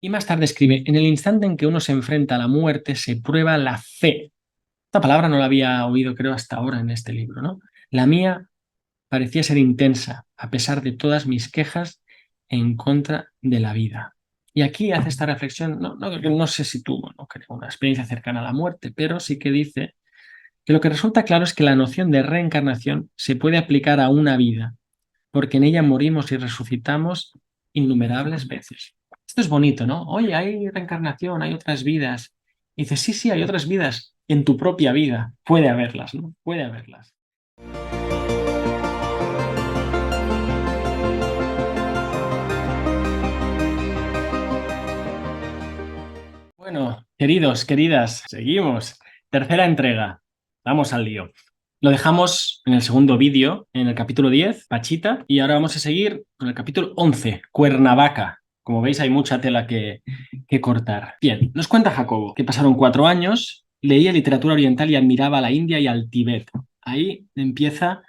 Y más tarde escribe, en el instante en que uno se enfrenta a la muerte, se prueba la fe. Esta palabra no la había oído, creo, hasta ahora en este libro, ¿no? La mía parecía ser intensa, a pesar de todas mis quejas en contra de la vida. Y aquí hace esta reflexión, no sé si tuvo, no creo, una experiencia cercana a la muerte, pero sí que dice que lo que resulta claro es que la noción de reencarnación se puede aplicar a una vida, porque en ella morimos y resucitamos innumerables veces. Esto es bonito, ¿no? Oye, hay reencarnación, hay otras vidas. Y dices, sí, sí, hay otras vidas en tu propia vida. Puede haberlas, ¿no? Puede haberlas. Bueno, queridos, queridas, seguimos. Tercera entrega. Vamos al lío. Lo dejamos en el segundo vídeo, en el capítulo 10, Pachita, y ahora vamos a seguir con el capítulo 11, Cuernavaca. Como veis, hay mucha tela que cortar. Bien, nos cuenta Jacobo que pasaron 4 años, leía literatura oriental y admiraba a la India y al Tíbet. Ahí empieza,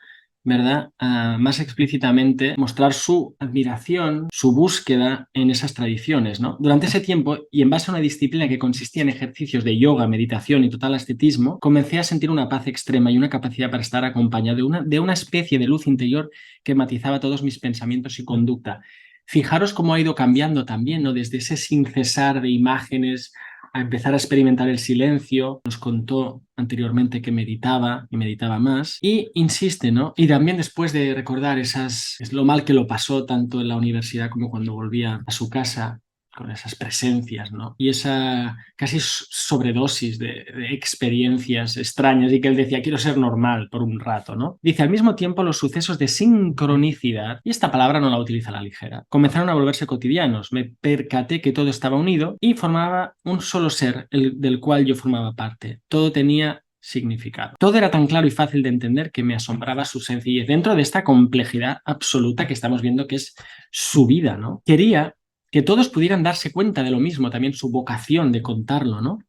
¿verdad?, a más explícitamente mostrar su admiración, su búsqueda en esas tradiciones, ¿no? Durante ese tiempo, y en base a una disciplina que consistía en ejercicios de yoga, meditación y total ascetismo, comencé a sentir una paz extrema y una capacidad para estar acompañado de una especie de luz interior que matizaba todos mis pensamientos y conducta. Fijaros cómo ha ido cambiando también, ¿no? Desde ese sin cesar de imágenes a empezar a experimentar el silencio. Nos contó anteriormente que meditaba y meditaba más. Y insiste, ¿no? Y también después de recordar es lo mal que lo pasó tanto en la universidad como cuando volvía a su casa con esas presencias, ¿no? Y esa casi sobredosis de experiencias extrañas y que él decía, quiero ser normal por un rato, ¿no? Dice, al mismo tiempo los sucesos de sincronicidad, y esta palabra no la utiliza a la ligera, comenzaron a volverse cotidianos. Me percaté que todo estaba unido y formaba un solo ser, el del cual yo formaba parte. Todo tenía significado. Todo era tan claro y fácil de entender que me asombraba su sencillez dentro de esta complejidad absoluta que estamos viendo que es su vida, ¿no? Quería que todos pudieran darse cuenta de lo mismo, también su vocación de contarlo, ¿no?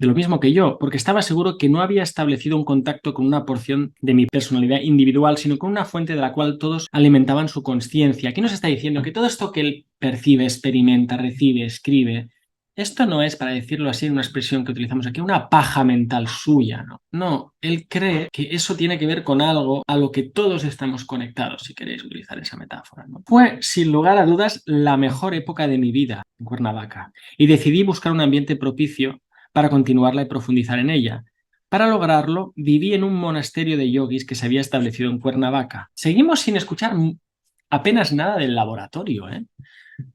De lo mismo que yo, porque estaba seguro que no había establecido un contacto con una porción de mi personalidad individual, sino con una fuente de la cual todos alimentaban su conciencia. Aquí nos está diciendo que todo esto que él percibe, experimenta, recibe, escribe, esto no es, para decirlo así, una expresión que utilizamos aquí, una paja mental suya, ¿no? No, él cree que eso tiene que ver con algo a lo que todos estamos conectados, si queréis utilizar esa metáfora, ¿no? Fue, sin lugar a dudas, la mejor época de mi vida en Cuernavaca y decidí buscar un ambiente propicio para continuarla y profundizar en ella. Para lograrlo, viví en un monasterio de yogis que se había establecido en Cuernavaca. Seguimos sin escuchar apenas nada del laboratorio, ¿eh?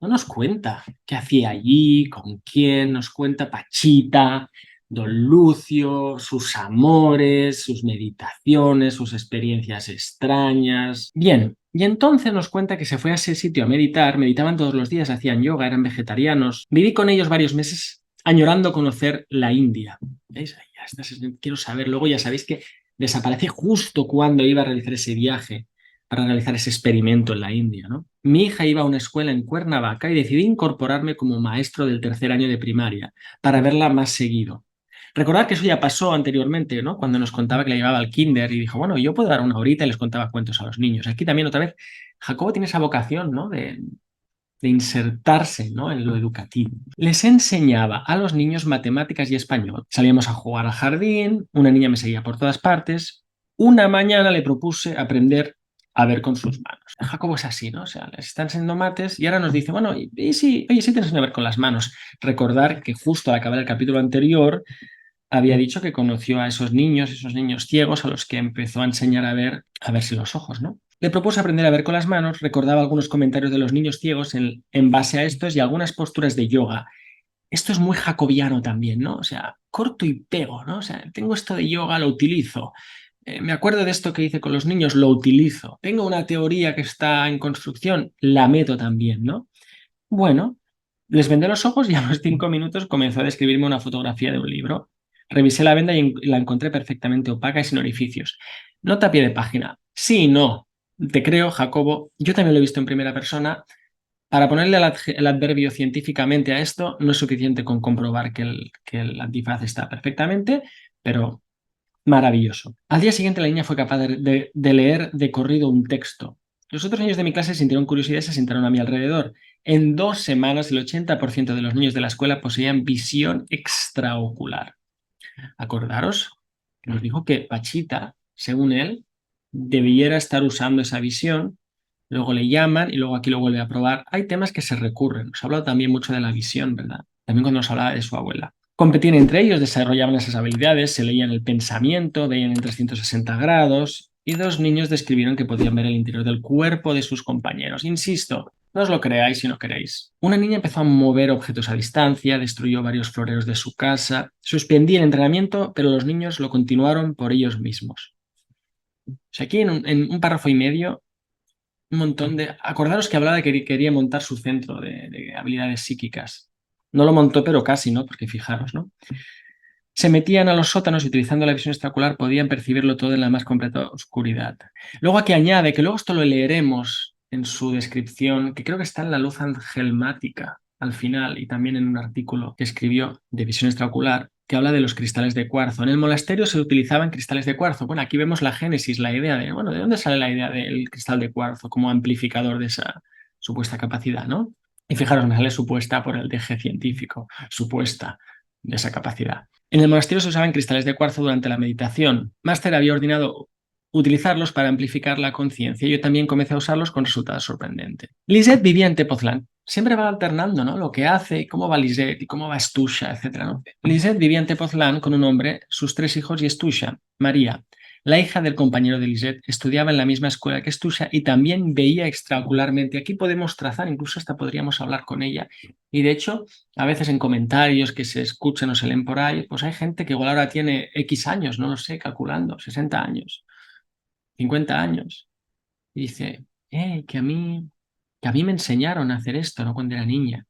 No nos cuenta qué hacía allí, con quién, nos cuenta Pachita, Don Lucio, sus amores, sus meditaciones, sus experiencias extrañas. Bien, y entonces nos cuenta que se fue a ese sitio a meditar, meditaban todos los días, hacían yoga, eran vegetarianos. Viví con ellos varios meses añorando conocer la India. ¿Veis? Ahí ya está, quiero saber. Luego ya sabéis que desaparece justo cuando iba a realizar ese viaje para realizar ese experimento en la India, ¿no? Mi hija iba a una escuela en Cuernavaca y decidí incorporarme como maestro del tercer año de primaria para verla más seguido. Recordar que eso ya pasó anteriormente, ¿no? Cuando nos contaba que la llevaba al kinder y dijo, bueno, yo puedo dar una horita y les contaba cuentos a los niños. Aquí también otra vez, Jacobo tiene esa vocación, ¿no? De insertarse, ¿no?, en lo educativo. Les enseñaba a los niños matemáticas y español. Salíamos a jugar al jardín, una niña me seguía por todas partes. Una mañana le propuse aprender a ver con sus manos. Jacobo es así, ¿no? O sea, les están enseñando mates y ahora nos dice, bueno, y sí, oye, sí te enseño a ver con las manos. Recordar que justo al acabar el capítulo anterior había dicho que conoció a esos niños ciegos a los que empezó a enseñar a verse los ojos, ¿no? Le propuse aprender a ver con las manos, recordaba algunos comentarios de los niños ciegos en base a estos y algunas posturas de yoga. Esto es muy jacobiano también, ¿no? O sea, corto y pego, ¿no? O sea, tengo esto de yoga, lo utilizo. Me acuerdo de esto que hice con los niños, lo utilizo. Tengo una teoría que está en construcción, la meto también, ¿no? Bueno, les vendé los ojos y a los 5 minutos comenzó a describirme una fotografía de un libro. Revisé la venda y la encontré perfectamente opaca y sin orificios. Nota a pie de página. Sí, no. Te creo, Jacobo. Yo también lo he visto en primera persona. Para ponerle el adverbio científicamente a esto, no es suficiente con comprobar que el antifaz está perfectamente, pero maravilloso. Al día siguiente la niña fue capaz de leer de corrido un texto. Los otros niños de mi clase sintieron curiosidad y se sentaron a mi alrededor. En 2 semanas, el 80% de los niños de la escuela poseían visión extraocular. Acordaros que nos dijo que Pachita, según él, debiera estar usando esa visión. Luego le llaman y luego aquí lo vuelve a probar. Hay temas que se recurren. Nos ha hablado también mucho de la visión, ¿verdad? También cuando nos hablaba de su abuela. Competían entre ellos, desarrollaban esas habilidades, se leían el pensamiento, veían en 360 grados y dos niños describieron que podían ver el interior del cuerpo de sus compañeros. Insisto, no os lo creáis si no queréis. Una niña empezó a mover objetos a distancia, destruyó varios floreros de su casa, suspendí el entrenamiento, pero los niños lo continuaron por ellos mismos. O sea, aquí en un párrafo y medio un montón de... Acordaros que hablaba de que quería montar su centro de habilidades psíquicas. No lo montó, pero casi, ¿no? Porque fijaros, ¿no? Se metían a los sótanos y utilizando la visión extraocular podían percibirlo todo en la más completa oscuridad. Luego aquí añade, que luego esto lo leeremos en su descripción, que creo que está en la luz angelmática al final y también en un artículo que escribió de visión extraocular, que habla de los cristales de cuarzo. En el monasterio se utilizaban cristales de cuarzo. Bueno, aquí vemos la génesis, la idea de, bueno, ¿de dónde sale la idea del cristal de cuarzo como amplificador de esa supuesta capacidad, ¿no? Y fijaros, me sale supuesta por el deje científico, supuesta de esa capacidad. En el monasterio se usaban cristales de cuarzo durante la meditación. Máster había ordenado utilizarlos para amplificar la conciencia. Yo también comencé a usarlos con resultados sorprendentes. Lisette vivía en Tepoztlán. Siempre va alternando, ¿no? Lo que hace, cómo va Lisette y cómo va Estusha, etcétera, ¿no? Lisette vivía en Tepoztlán con un hombre, sus 3 hijos y Estusha, María. La hija del compañero de Lisette estudiaba en la misma escuela que Estusha y también veía extraocularmente. Aquí podemos trazar, incluso hasta podríamos hablar con ella. Y de hecho, a veces en comentarios que se escuchan o se leen por ahí, pues hay gente que igual ahora tiene X años, no lo sé, calculando, 60 años, 50 años, y dice, que a mí me enseñaron a hacer esto, ¿no? Cuando era niña.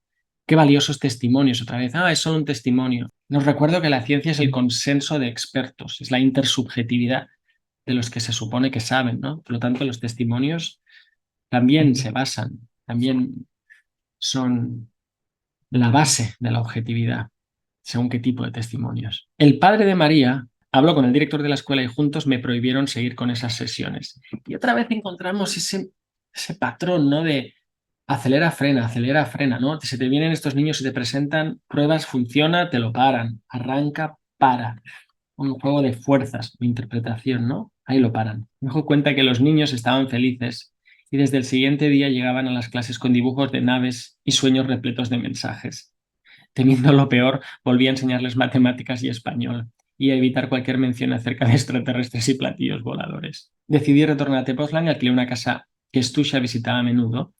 Qué valiosos testimonios, otra vez. Es solo un testimonio. Nos recuerdo que la ciencia es el consenso de expertos, es la intersubjetividad de los que se supone que saben, ¿no? Por lo tanto, los testimonios también se basan, también son la base de la objetividad, según qué tipo de testimonios. El padre de María habló con el director de la escuela y juntos me prohibieron seguir con esas sesiones. Y otra vez encontramos ese patrón, ¿no? De acelera, frena, ¿no? Se te vienen estos niños y te presentan pruebas, funciona, te lo paran, arranca, para. Un juego de fuerzas, de interpretación, ¿no? Ahí lo paran. Me doy cuenta que los niños estaban felices y desde el siguiente día llegaban a las clases con dibujos de naves y sueños repletos de mensajes. Temiendo lo peor, volví a enseñarles matemáticas y español y a evitar cualquier mención acerca de extraterrestres y platillos voladores. Decidí retornar a Tepoztlán y alquilé una casa que Stusha visitaba a menudo.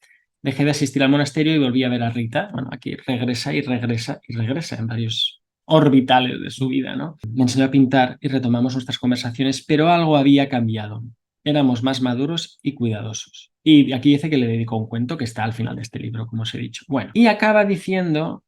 Dejé de asistir al monasterio y volví a ver a Rita. Bueno, aquí regresa y regresa y regresa en varios orbitales de su vida, ¿no? Me enseñó a pintar y retomamos nuestras conversaciones, pero algo había cambiado. Éramos más maduros y cuidadosos. Y aquí dice que le dedicó un cuento que está al final de este libro, como os he dicho. Bueno, y acaba diciendo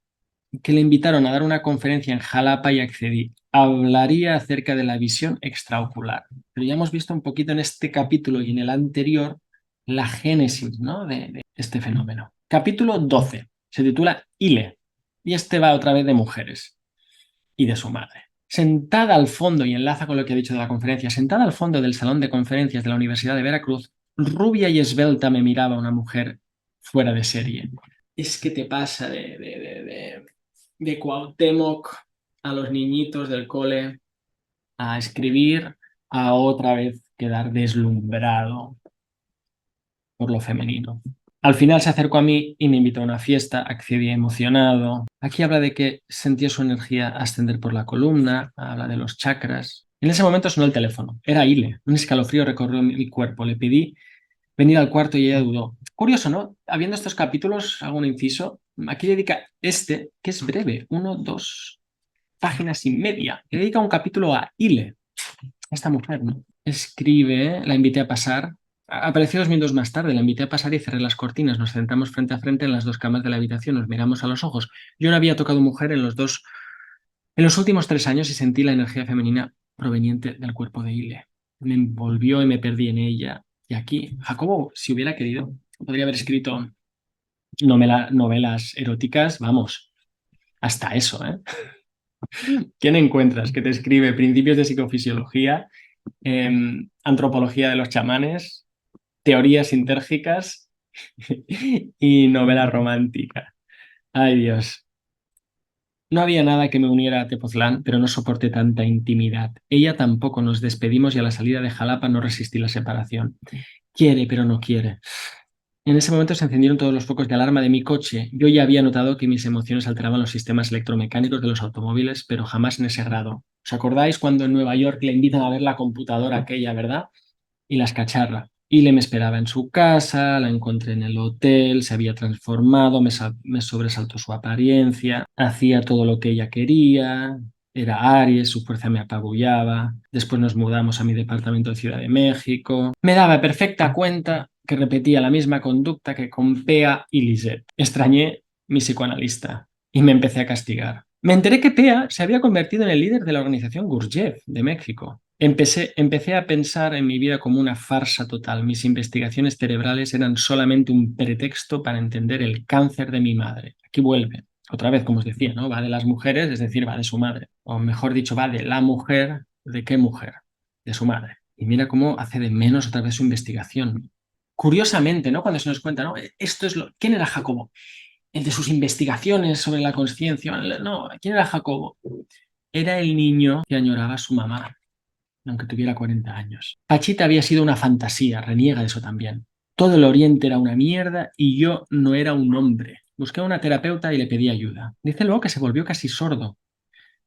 que le invitaron a dar una conferencia en Jalapa y accedí. Hablaría acerca de la visión extraocular. Pero ya hemos visto un poquito en este capítulo y en el anterior la génesis, ¿no? de este fenómeno. Capítulo 12. Se titula Ile. Y este va otra vez de mujeres y de su madre. Sentada al fondo, y enlaza con lo que he dicho de la conferencia, sentada al fondo del salón de conferencias de la Universidad de Veracruz, rubia y esbelta me miraba una mujer fuera de serie. Es que te pasa de Cuauhtémoc a los niñitos del cole a escribir, a otra vez quedar deslumbrado por lo femenino. Al final se acercó a mí y me invitó a una fiesta, accedí emocionado. Aquí habla de que sentía su energía ascender por la columna, habla de los chakras. En ese momento sonó el teléfono. Era Ile. Un escalofrío recorrió mi cuerpo. Le pedí venir al cuarto y ella dudó. Curioso, ¿no? Habiendo estos capítulos, hago un inciso. Aquí dedica este, que es breve, 1, 2 páginas y media. Le dedica un capítulo a Ile, esta mujer, ¿no? Escribe, la invité a pasar. Apareció 2 minutos más tarde, la invité a pasar y cerré las cortinas. Nos sentamos frente a frente en las 2 camas de la habitación, nos miramos a los ojos. Yo no había tocado mujer en los últimos 3 años y sentí la energía femenina proveniente del cuerpo de Ile. Me envolvió y me perdí en ella. Y aquí, Jacobo, si hubiera querido, podría haber escrito novelas eróticas, vamos, hasta eso, ¿eh? ¿Quién encuentras que te escribe principios de psicofisiología, antropología de los chamanes, teorías sintérgicas y novela romántica. Ay, Dios. No había nada que me uniera a Tepoztlán, pero no soporté tanta intimidad. Ella tampoco. Nos despedimos y a la salida de Jalapa no resistí la separación. Quiere, pero no quiere. En ese momento se encendieron todos los focos de alarma de mi coche. Yo ya había notado que mis emociones alteraban los sistemas electromecánicos de los automóviles, pero jamás en ese grado. ¿Os acordáis cuando en Nueva York le invitan a ver la computadora aquella, verdad? Y las cacharra. Y le me esperaba en su casa, la encontré en el hotel, se había transformado, me sobresaltó su apariencia, hacía todo lo que ella quería, era Aries, su fuerza me apabullaba. Después nos mudamos a mi departamento de Ciudad de México. Me daba perfecta cuenta que repetía la misma conducta que con Pea y Lisette. Extrañé mi psicoanalista y me empecé a castigar. Me enteré que Pea se había convertido en el líder de la organización Gurdjieff de México. Empecé a pensar en mi vida como una farsa total. Mis investigaciones cerebrales eran solamente un pretexto para entender el cáncer de mi madre. Aquí vuelve. Otra vez, como os decía, ¿no? Va de las mujeres, es decir, va de su madre. O mejor dicho, va de la mujer. ¿De qué mujer? De su madre. Y mira cómo hace de menos otra vez su investigación. Curiosamente, ¿no? Cuando se nos cuenta, ¿no? Esto es lo... ¿Quién era Jacobo? El de sus investigaciones sobre la conciencia. No, ¿quién era Jacobo? Era el niño que añoraba a su mamá, aunque tuviera 40 años. Pachita había sido una fantasía, reniega de eso también. Todo el Oriente era una mierda y yo no era un hombre. Busqué a una terapeuta y le pedí ayuda. Dice luego que se volvió casi sordo.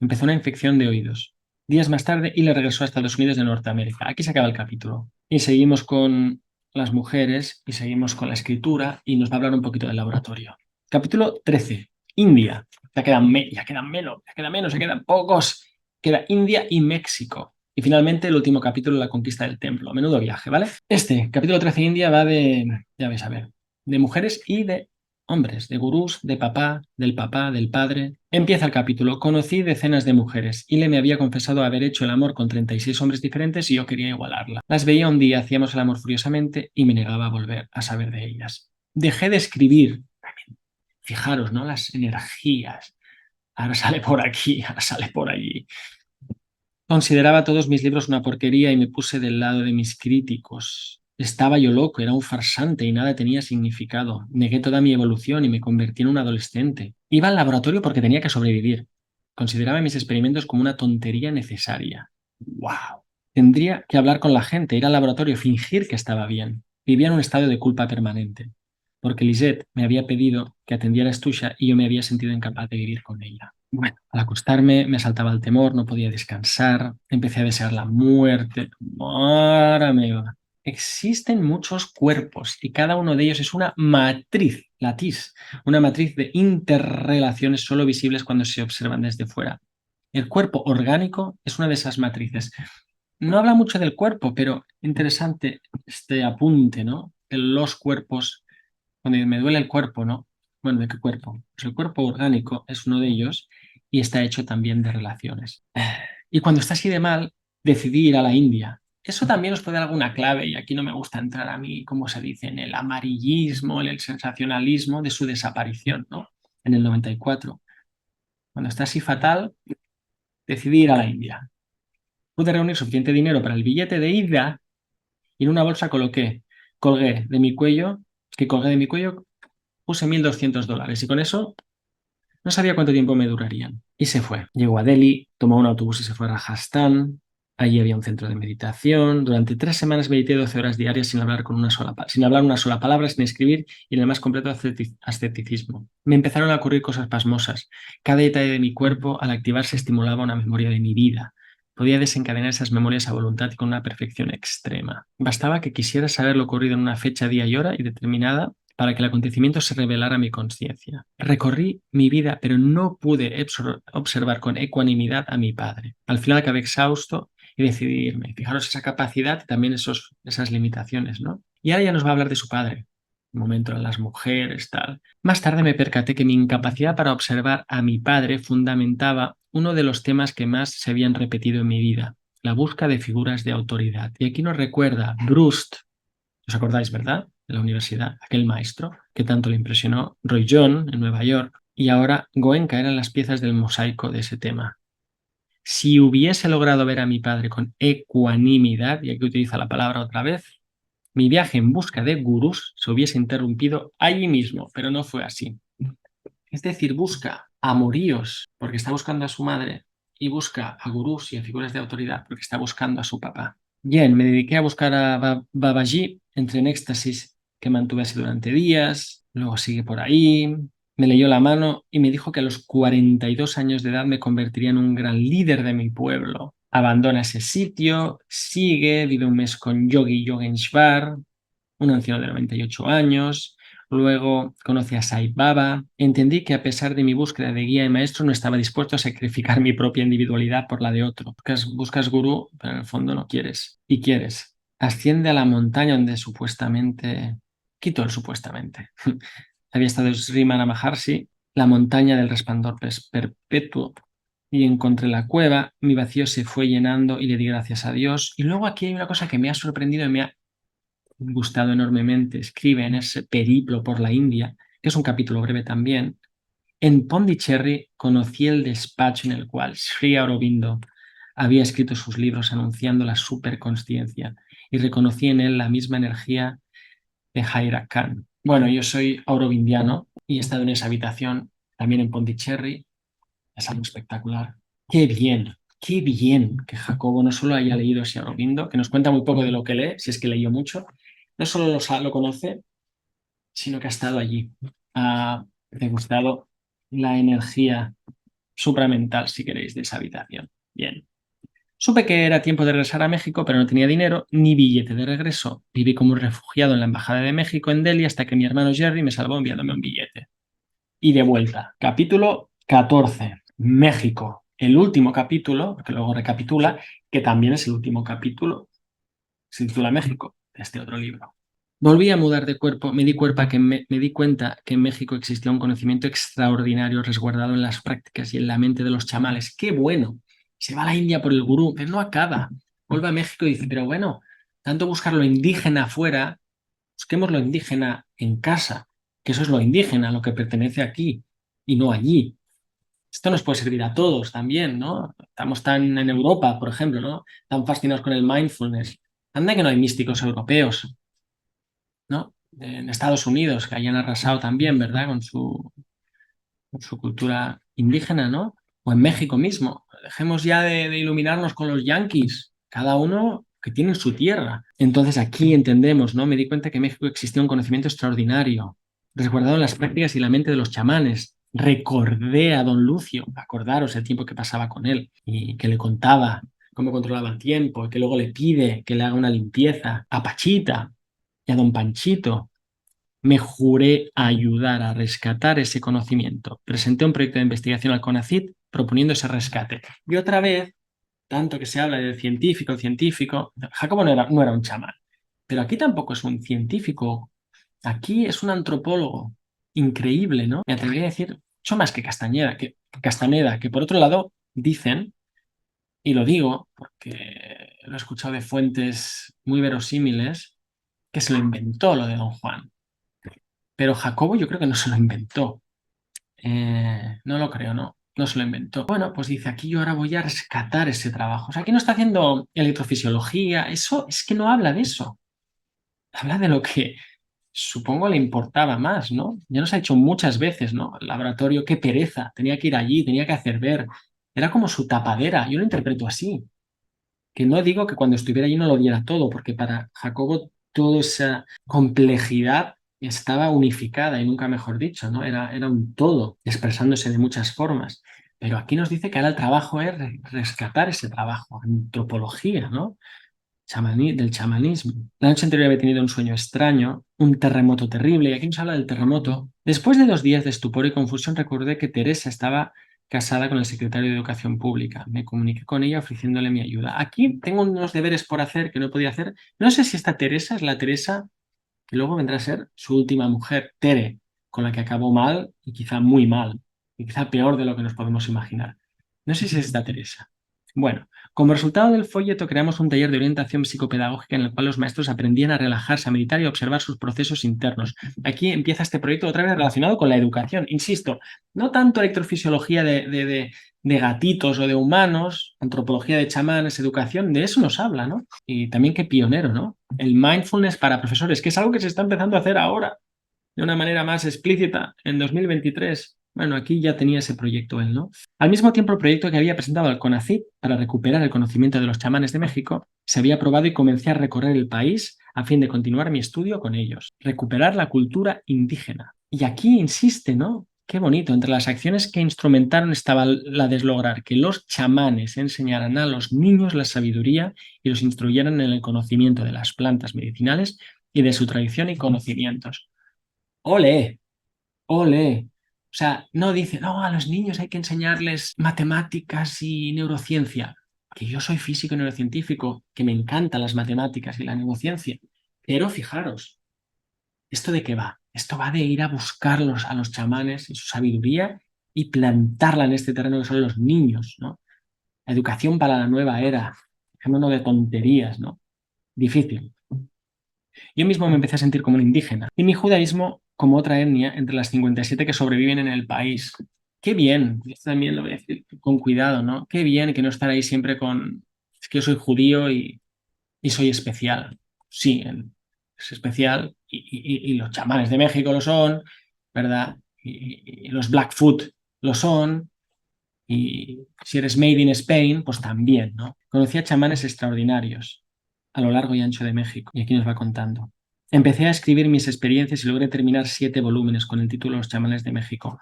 Empezó una infección de oídos. Días más tarde y le regresó a Estados Unidos de Norteamérica. Aquí se acaba el capítulo. Y seguimos con las mujeres y seguimos con la escritura y nos va a hablar un poquito del laboratorio. Capítulo 13. India. Ya quedan pocos. Queda India y México. Y finalmente el último capítulo, la conquista del templo. Menudo viaje, ¿vale? Este, capítulo 13 India, va de, ya vais a ver, de mujeres y de hombres, de gurús, de papá, del padre. Empieza el capítulo. Conocí decenas de mujeres. Ile me había confesado haber hecho el amor con 36 hombres diferentes y yo quería igualarla. Las veía un día, hacíamos el amor furiosamente y me negaba a volver a saber de ellas. Dejé de escribir. Fijaros, ¿no? Las energías. Ahora sale por aquí, ahora sale por allí. Consideraba todos mis libros una porquería y me puse del lado de mis críticos. Estaba yo loco, era un farsante y nada tenía significado. Negué toda mi evolución y me convertí en un adolescente. Iba al laboratorio porque tenía que sobrevivir. Consideraba mis experimentos como una tontería necesaria. ¡Wow! Tendría que hablar con la gente, ir al laboratorio, fingir que estaba bien. Vivía en un estado de culpa permanente, porque Lisette me había pedido que atendiera a Stusha y yo me había sentido incapaz de vivir con ella. Bueno, al acostarme me asaltaba el temor, no podía descansar, empecé a desear la muerte. Madre mía. Existen muchos cuerpos y cada uno de ellos es una matriz, una matriz de interrelaciones solo visibles cuando se observan desde fuera. El cuerpo orgánico es una de esas matrices. No habla mucho del cuerpo, pero interesante este apunte, ¿no? Los cuerpos, cuando me duele el cuerpo, ¿no? Bueno, ¿de qué cuerpo? Pues el cuerpo orgánico es uno de ellos y está hecho también de relaciones. Y cuando está así de mal, decidí ir a la India. Eso también os puede dar alguna clave, y aquí no me gusta entrar a mí, como se dice, en el amarillismo, en el sensacionalismo de su desaparición, ¿no? En el 94. Cuando está así fatal, decidí ir a la India. Pude reunir suficiente dinero para el billete de ida y en una bolsa colgué de mi cuello, puse $1.200 y con eso no sabía cuánto tiempo me durarían. Y se fue. Llegó a Delhi, tomó un autobús y se fue a Rajasthan. Allí había un centro de meditación. Durante 3 semanas medité 12 horas diarias sin hablar una sola palabra, sin escribir y en el más completo asceticismo. Me empezaron a ocurrir cosas pasmosas. Cada detalle de mi cuerpo, al activarse, estimulaba una memoria de mi vida. Podía desencadenar esas memorias a voluntad y con una perfección extrema. Bastaba que quisiera saber lo ocurrido en una fecha, día y hora y determinada para que el acontecimiento se revelara a mi conciencia. Recorrí mi vida, pero no pude observar con ecuanimidad a mi padre. Al final acabé exhausto y decidí irme. Fijaros esa capacidad y también esas limitaciones, ¿no? Y ahora ya nos va a hablar de su padre. Un momento en las mujeres, tal. Más tarde me percaté que mi incapacidad para observar a mi padre fundamentaba uno de los temas que más se habían repetido en mi vida, la búsqueda de figuras de autoridad. Y aquí nos recuerda Brust, ¿os acordáis, verdad? De la universidad, aquel maestro que tanto le impresionó, Roy John en Nueva York, y ahora Goenka eran las piezas del mosaico de ese tema. Si hubiese logrado ver a mi padre con ecuanimidad, y aquí utiliza la palabra otra vez, mi viaje en busca de gurús se hubiese interrumpido allí mismo, pero no fue así. Es decir, busca amoríos porque está buscando a su madre y busca a gurús y a figuras de autoridad porque está buscando a su papá. Bien, me dediqué a buscar a Babaji, entré en éxtasis que mantuve así durante días, luego sigue por ahí, me leyó la mano y me dijo que a los 42 años de edad me convertiría en un gran líder de mi pueblo. Abandona ese sitio, sigue, vive un mes con Yogi Yogeshwar, un anciano de 98 años. Luego conocí a Sai Baba. Entendí que a pesar de mi búsqueda de guía y maestro, no estaba dispuesto a sacrificar mi propia individualidad por la de otro. Buscas gurú, pero en el fondo no quieres. Y quieres. Asciende a la montaña donde supuestamente... Quito el supuestamente. Había estado Srimana Maharshi, la montaña del resplandor perpetuo. Y encontré la cueva, mi vacío se fue llenando y le di gracias a Dios. Y luego aquí hay una cosa que me ha sorprendido y me ha gustado enormemente. Escribe en ese periplo por la India, que es un capítulo breve también. En Pondicherry conocí el despacho en el cual Sri Aurobindo había escrito sus libros anunciando la superconsciencia y reconocí en él la misma energía de Jaira Khan. Bueno, yo soy aurobindiano y he estado en esa habitación también en Pondicherry. Es algo espectacular. Qué bien que Jacobo no solo haya leído ese Aurobindo, que nos cuenta muy poco de lo que lee, si es que leyó mucho, no solo lo conoce, sino que ha estado allí, ha degustado la energía supramental, si queréis, de esa habitación. Bien. Supe que era tiempo de regresar a México, pero no tenía dinero ni billete de regreso. Viví como un refugiado en la Embajada de México en Delhi hasta que mi hermano Jerry me salvó enviándome un billete. Y de vuelta. Capítulo 14. México. El último capítulo, que luego recapitula, que también es el último capítulo, se titula México, de este otro libro. Volví a mudar de cuerpo, me di cuenta que en México existía un conocimiento extraordinario resguardado en las prácticas y en la mente de los chamales. ¡Qué bueno! Se va a la India por el gurú, pero no acaba. Vuelve a México y dice, pero bueno, tanto buscar lo indígena afuera, busquemos lo indígena en casa, que eso es lo indígena, lo que pertenece aquí y no allí. Esto nos puede servir a todos también, ¿no? Estamos tan en Europa, por ejemplo, ¿no? Tan fascinados con el mindfulness. Anda que no hay místicos europeos, ¿no? En Estados Unidos, que hayan arrasado también, ¿verdad? Con su cultura indígena, ¿no? O en México mismo. Dejemos ya de iluminarnos con los yanquis, cada uno que tiene su tierra. Entonces aquí entendemos, ¿no? Me di cuenta que en México existía un conocimiento extraordinario, resguardado en las prácticas y la mente de los chamanes. Recordé a don Lucio, acordaros el tiempo que pasaba con él y que le contaba cómo controlaba el tiempo, y que luego le pide que le haga una limpieza a Pachita y a don Panchito. Me juré a ayudar a rescatar ese conocimiento. Presenté un proyecto de investigación al CONACYT proponiendo ese rescate. Y otra vez, tanto que se habla del científico, Jacobo no era un chamán, pero aquí tampoco es un científico, aquí es un antropólogo increíble, ¿no? Me atrevería a decir, mucho más que Castaneda, que por otro lado dicen, y lo digo porque lo he escuchado de fuentes muy verosímiles, que se lo inventó lo de Don Juan. Pero Jacobo yo creo que no se lo inventó. No lo creo, no. No se lo inventó. Bueno, pues dice, aquí yo ahora voy a rescatar ese trabajo. O sea, aquí no está haciendo electrofisiología. Eso es que no habla de eso. Habla de lo que supongo le importaba más, ¿no? Ya nos ha hecho muchas veces, ¿no? El laboratorio, qué pereza. Tenía que ir allí, tenía que hacer ver. Era como su tapadera. Yo lo interpreto así. Que no digo que cuando estuviera allí no lo diera todo, porque para Jacobo toda esa complejidad estaba unificada y nunca mejor dicho, ¿no? Era un todo, expresándose de muchas formas. Pero aquí nos dice que ahora el trabajo es rescatar ese trabajo, antropología, ¿no? Del chamanismo. La noche anterior había tenido un sueño extraño, un terremoto terrible, y aquí nos habla del terremoto. Después de 2 días de estupor y confusión, recordé que Teresa estaba casada con el secretario de Educación Pública. Me comuniqué con ella ofreciéndole mi ayuda. Aquí tengo unos deberes por hacer que no podía hacer. No sé si esta Teresa es la Teresa que luego vendrá a ser su última mujer, Tere, con la que acabó mal y quizá muy mal, y quizá peor de lo que nos podemos imaginar. No sé si es esta Teresa. Bueno, como resultado del folleto creamos un taller de orientación psicopedagógica en el cual los maestros aprendían a relajarse, a meditar y a observar sus procesos internos. Aquí empieza este proyecto otra vez relacionado con la educación. Insisto, no tanto electrofisiología de gatitos o de humanos, antropología de chamanes, educación, de eso nos habla, ¿no? Y también qué pionero, ¿no? El mindfulness para profesores, que es algo que se está empezando a hacer ahora de una manera más explícita en 2023. Bueno, aquí ya tenía ese proyecto él, ¿no? Al mismo tiempo, el proyecto que había presentado al CONACYT para recuperar el conocimiento de los chamanes de México se había aprobado y comencé a recorrer el país a fin de continuar mi estudio con ellos. Recuperar la cultura indígena. Y aquí insiste, ¿no? Qué bonito. Entre las acciones que instrumentaron estaba la de lograr que los chamanes enseñaran a los niños la sabiduría y los instruyeran en el conocimiento de las plantas medicinales y de su tradición y conocimientos. ¡Ole! ¡Ole! O sea, no dice, no, a los niños hay que enseñarles matemáticas y neurociencia. Que yo soy físico y neurocientífico, que me encantan las matemáticas y la neurociencia. Pero fijaros, ¿esto de qué va? Esto va de ir a buscarlos a los chamanes y su sabiduría y plantarla en este terreno que son los niños, ¿no? Educación para la nueva era. Dejémonos de tonterías, ¿no? Difícil. Yo mismo me empecé a sentir como un indígena y mi judaísmo como otra etnia entre las 57 que sobreviven en el país. Qué bien, esto también lo voy a decir con cuidado, ¿no? Qué bien que no estar ahí siempre con... Es que yo soy judío y soy especial. Sí, es especial y los chamanes de México lo son, ¿verdad? Y los Blackfoot lo son. Y si eres made in Spain, pues también, ¿no? Conocí a chamanes extraordinarios a lo largo y ancho de México. Y aquí nos va contando. Empecé a escribir mis experiencias y logré terminar 7 volúmenes con el título Los chamanes de México.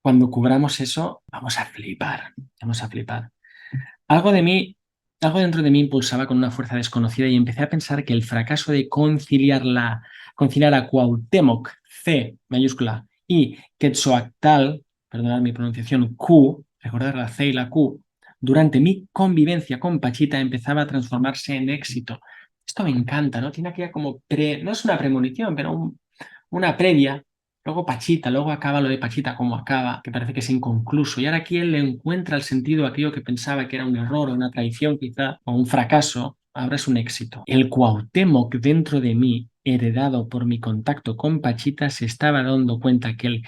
Cuando cubramos eso, vamos a flipar. Vamos a flipar. Algo de mí, algo dentro de mí impulsaba con una fuerza desconocida y empecé a pensar que el fracaso de conciliar a Cuauhtémoc, C mayúscula, y Quetzalcóatl, perdonad mi pronunciación, Q, recordar la C y la Q, durante mi convivencia con Pachita empezaba a transformarse en éxito. Esto me encanta, ¿no? Tiene aquella como no es una premonición, pero una previa. Luego Pachita, luego acaba lo de Pachita como acaba, que parece que es inconcluso. Y ahora aquí él le encuentra el sentido a aquello que pensaba que era un error o una traición quizá, o un fracaso, ahora es un éxito. El Cuauhtémoc dentro de mí, heredado por mi contacto con Pachita, se estaba dando cuenta que el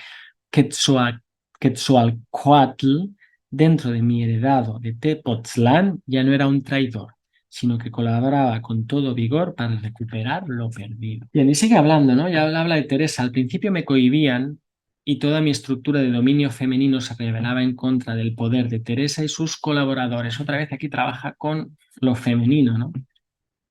Quetzalcóatl dentro de mi heredado de Tepoztlán ya no era un traidor, sino que colaboraba con todo vigor para recuperar lo perdido. Bien, y sigue hablando, ¿no? Ya habla de Teresa. Al principio me cohibían y toda mi estructura de dominio femenino se rebelaba en contra del poder de Teresa y sus colaboradores. Otra vez aquí trabaja con lo femenino, ¿no?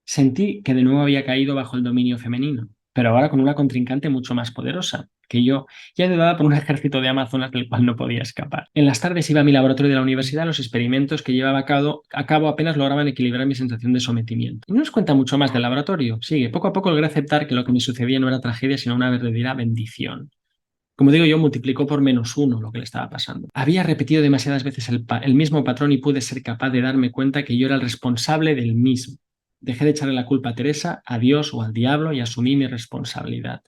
Sentí que de nuevo había caído bajo el dominio femenino, pero ahora con una contrincante mucho más poderosa que yo, ya ayudada por un ejército de amazonas del cual no podía escapar. En las tardes iba a mi laboratorio de la universidad, los experimentos que llevaba a cabo apenas lograban equilibrar mi sensación de sometimiento. Y no nos cuenta mucho más del laboratorio. Sigue, poco a poco logré aceptar que lo que me sucedía no era tragedia, sino una verdadera bendición. Como digo yo, multiplicó por -1 lo que le estaba pasando. Había repetido demasiadas veces el mismo patrón y pude ser capaz de darme cuenta que yo era el responsable del mismo. Dejé de echarle la culpa a Teresa, a Dios o al diablo y asumí mi responsabilidad.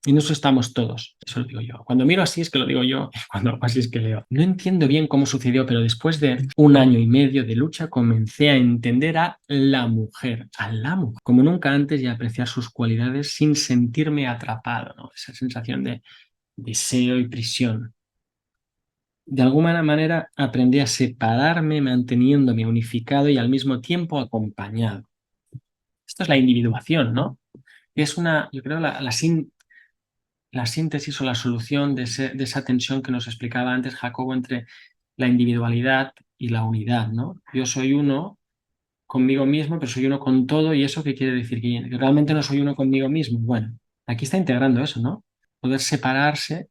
Y en eso estamos todos, eso lo digo yo. Cuando miro así es que lo digo yo, y cuando hago así es que leo. No entiendo bien cómo sucedió, pero después de 1 año y medio de lucha comencé a entender a la mujer, como nunca antes y a apreciar sus cualidades sin sentirme atrapado, ¿no? Esa sensación de deseo y prisión. De alguna manera aprendí a separarme manteniéndome unificado y al mismo tiempo acompañado. Esto es la individuación, ¿no? Es yo creo, la síntesis o la solución de esa tensión que nos explicaba antes Jacobo entre la individualidad y la unidad, ¿no? Yo soy uno conmigo mismo, pero soy uno con todo, ¿y eso qué quiere decir? Que realmente no soy uno conmigo mismo. Bueno, aquí está integrando eso, ¿no? Poder separarse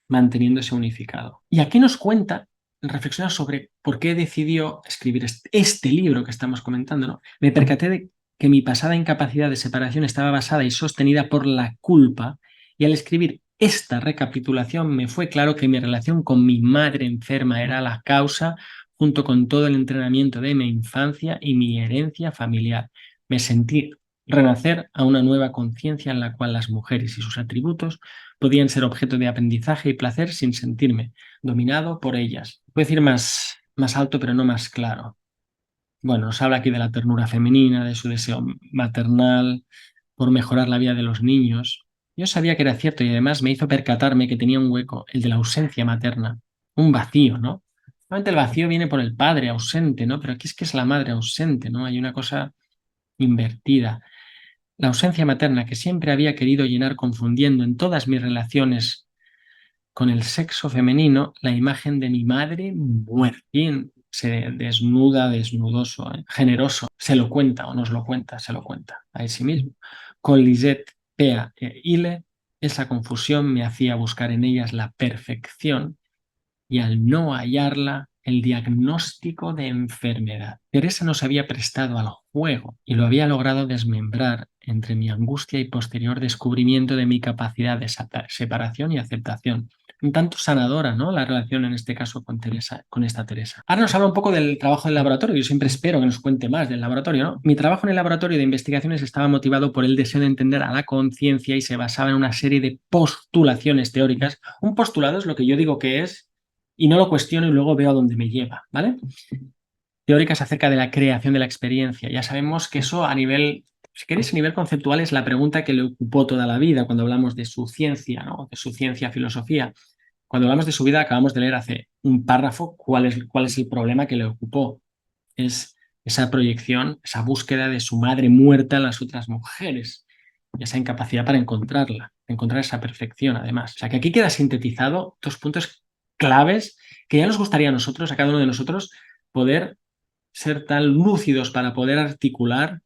manteniéndose unificado. Y aquí nos cuenta, reflexiona sobre por qué decidió escribir este libro que estamos comentando, ¿no? Me percaté de que mi pasada incapacidad de separación estaba basada y sostenida por la culpa, y al escribir esta recapitulación me fue claro que mi relación con mi madre enferma era la causa, junto con todo el entrenamiento de mi infancia y mi herencia familiar. Me sentí renacer a una nueva conciencia en la cual las mujeres y sus atributos podían ser objeto de aprendizaje y placer sin sentirme dominado por ellas. Puedo decir más alto, pero no más claro. Bueno, nos habla aquí de la ternura femenina, de su deseo maternal por mejorar la vida de los niños. Yo sabía que era cierto y además me hizo percatarme que tenía un hueco, el de la ausencia materna, un vacío, ¿no? Normalmente el vacío viene por el padre ausente, ¿no? Pero aquí es que es la madre ausente, ¿no? Hay una cosa invertida. La ausencia materna que siempre había querido llenar confundiendo en todas mis relaciones con el sexo femenino la imagen de mi madre muerta. Y se desnuda, desnudoso, generoso, se lo cuenta o nos lo cuenta, se lo cuenta a sí mismo. Con Lisette, Pea e Ile, esa confusión me hacía buscar en ellas la perfección y al no hallarla, el diagnóstico de enfermedad. Teresa no se había prestado al juego y lo había logrado desmembrar entre mi angustia y posterior descubrimiento de mi capacidad de separación y aceptación. Un tanto sanadora, ¿no? La relación en este caso con Teresa, con esta Teresa. Ahora nos habla un poco del trabajo del laboratorio. Yo siempre espero que nos cuente más del laboratorio, ¿no? Mi trabajo en el laboratorio de investigaciones estaba motivado por el deseo de entender a la conciencia y se basaba en una serie de postulaciones teóricas. Un postulado es lo que yo digo que es y no lo cuestiono y luego veo a dónde me lleva, ¿vale? Teóricas acerca de la creación de la experiencia. Ya sabemos que eso a nivel, si queréis, a nivel conceptual es la pregunta que le ocupó toda la vida cuando hablamos de su ciencia, ¿no? De su ciencia, filosofía. Cuando hablamos de su vida, acabamos de leer hace un párrafo cuál es el problema que le ocupó. Es esa proyección, esa búsqueda de su madre muerta en las otras mujeres y esa incapacidad para encontrarla, encontrar esa perfección además. O sea que aquí queda sintetizado dos puntos claves que ya nos gustaría a nosotros, a cada uno de nosotros, poder ser tan lúcidos para poder articular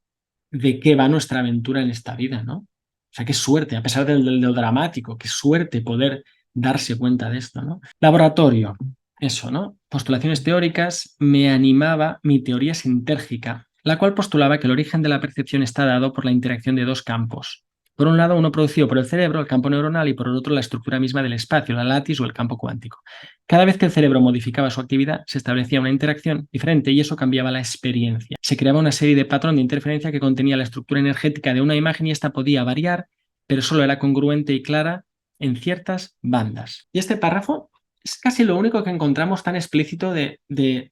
de qué va nuestra aventura en esta vida, ¿no? O sea, qué suerte, a pesar del dramático, qué suerte poder darse cuenta de esto, ¿no? Laboratorio, eso, ¿no? Postulaciones teóricas, me animaba mi teoría sintérgica, la cual postulaba que el origen de la percepción está dado por la interacción de dos campos. Por un lado, uno producido por el cerebro, el campo neuronal, y por el otro, la estructura misma del espacio, la lattice o el campo cuántico. Cada vez que el cerebro modificaba su actividad, se establecía una interacción diferente y eso cambiaba la experiencia. Se creaba una serie de patrones de interferencia que contenía la estructura energética de una imagen y esta podía variar, pero solo era congruente y clara en ciertas bandas. Y este párrafo es casi lo único que encontramos tan explícito de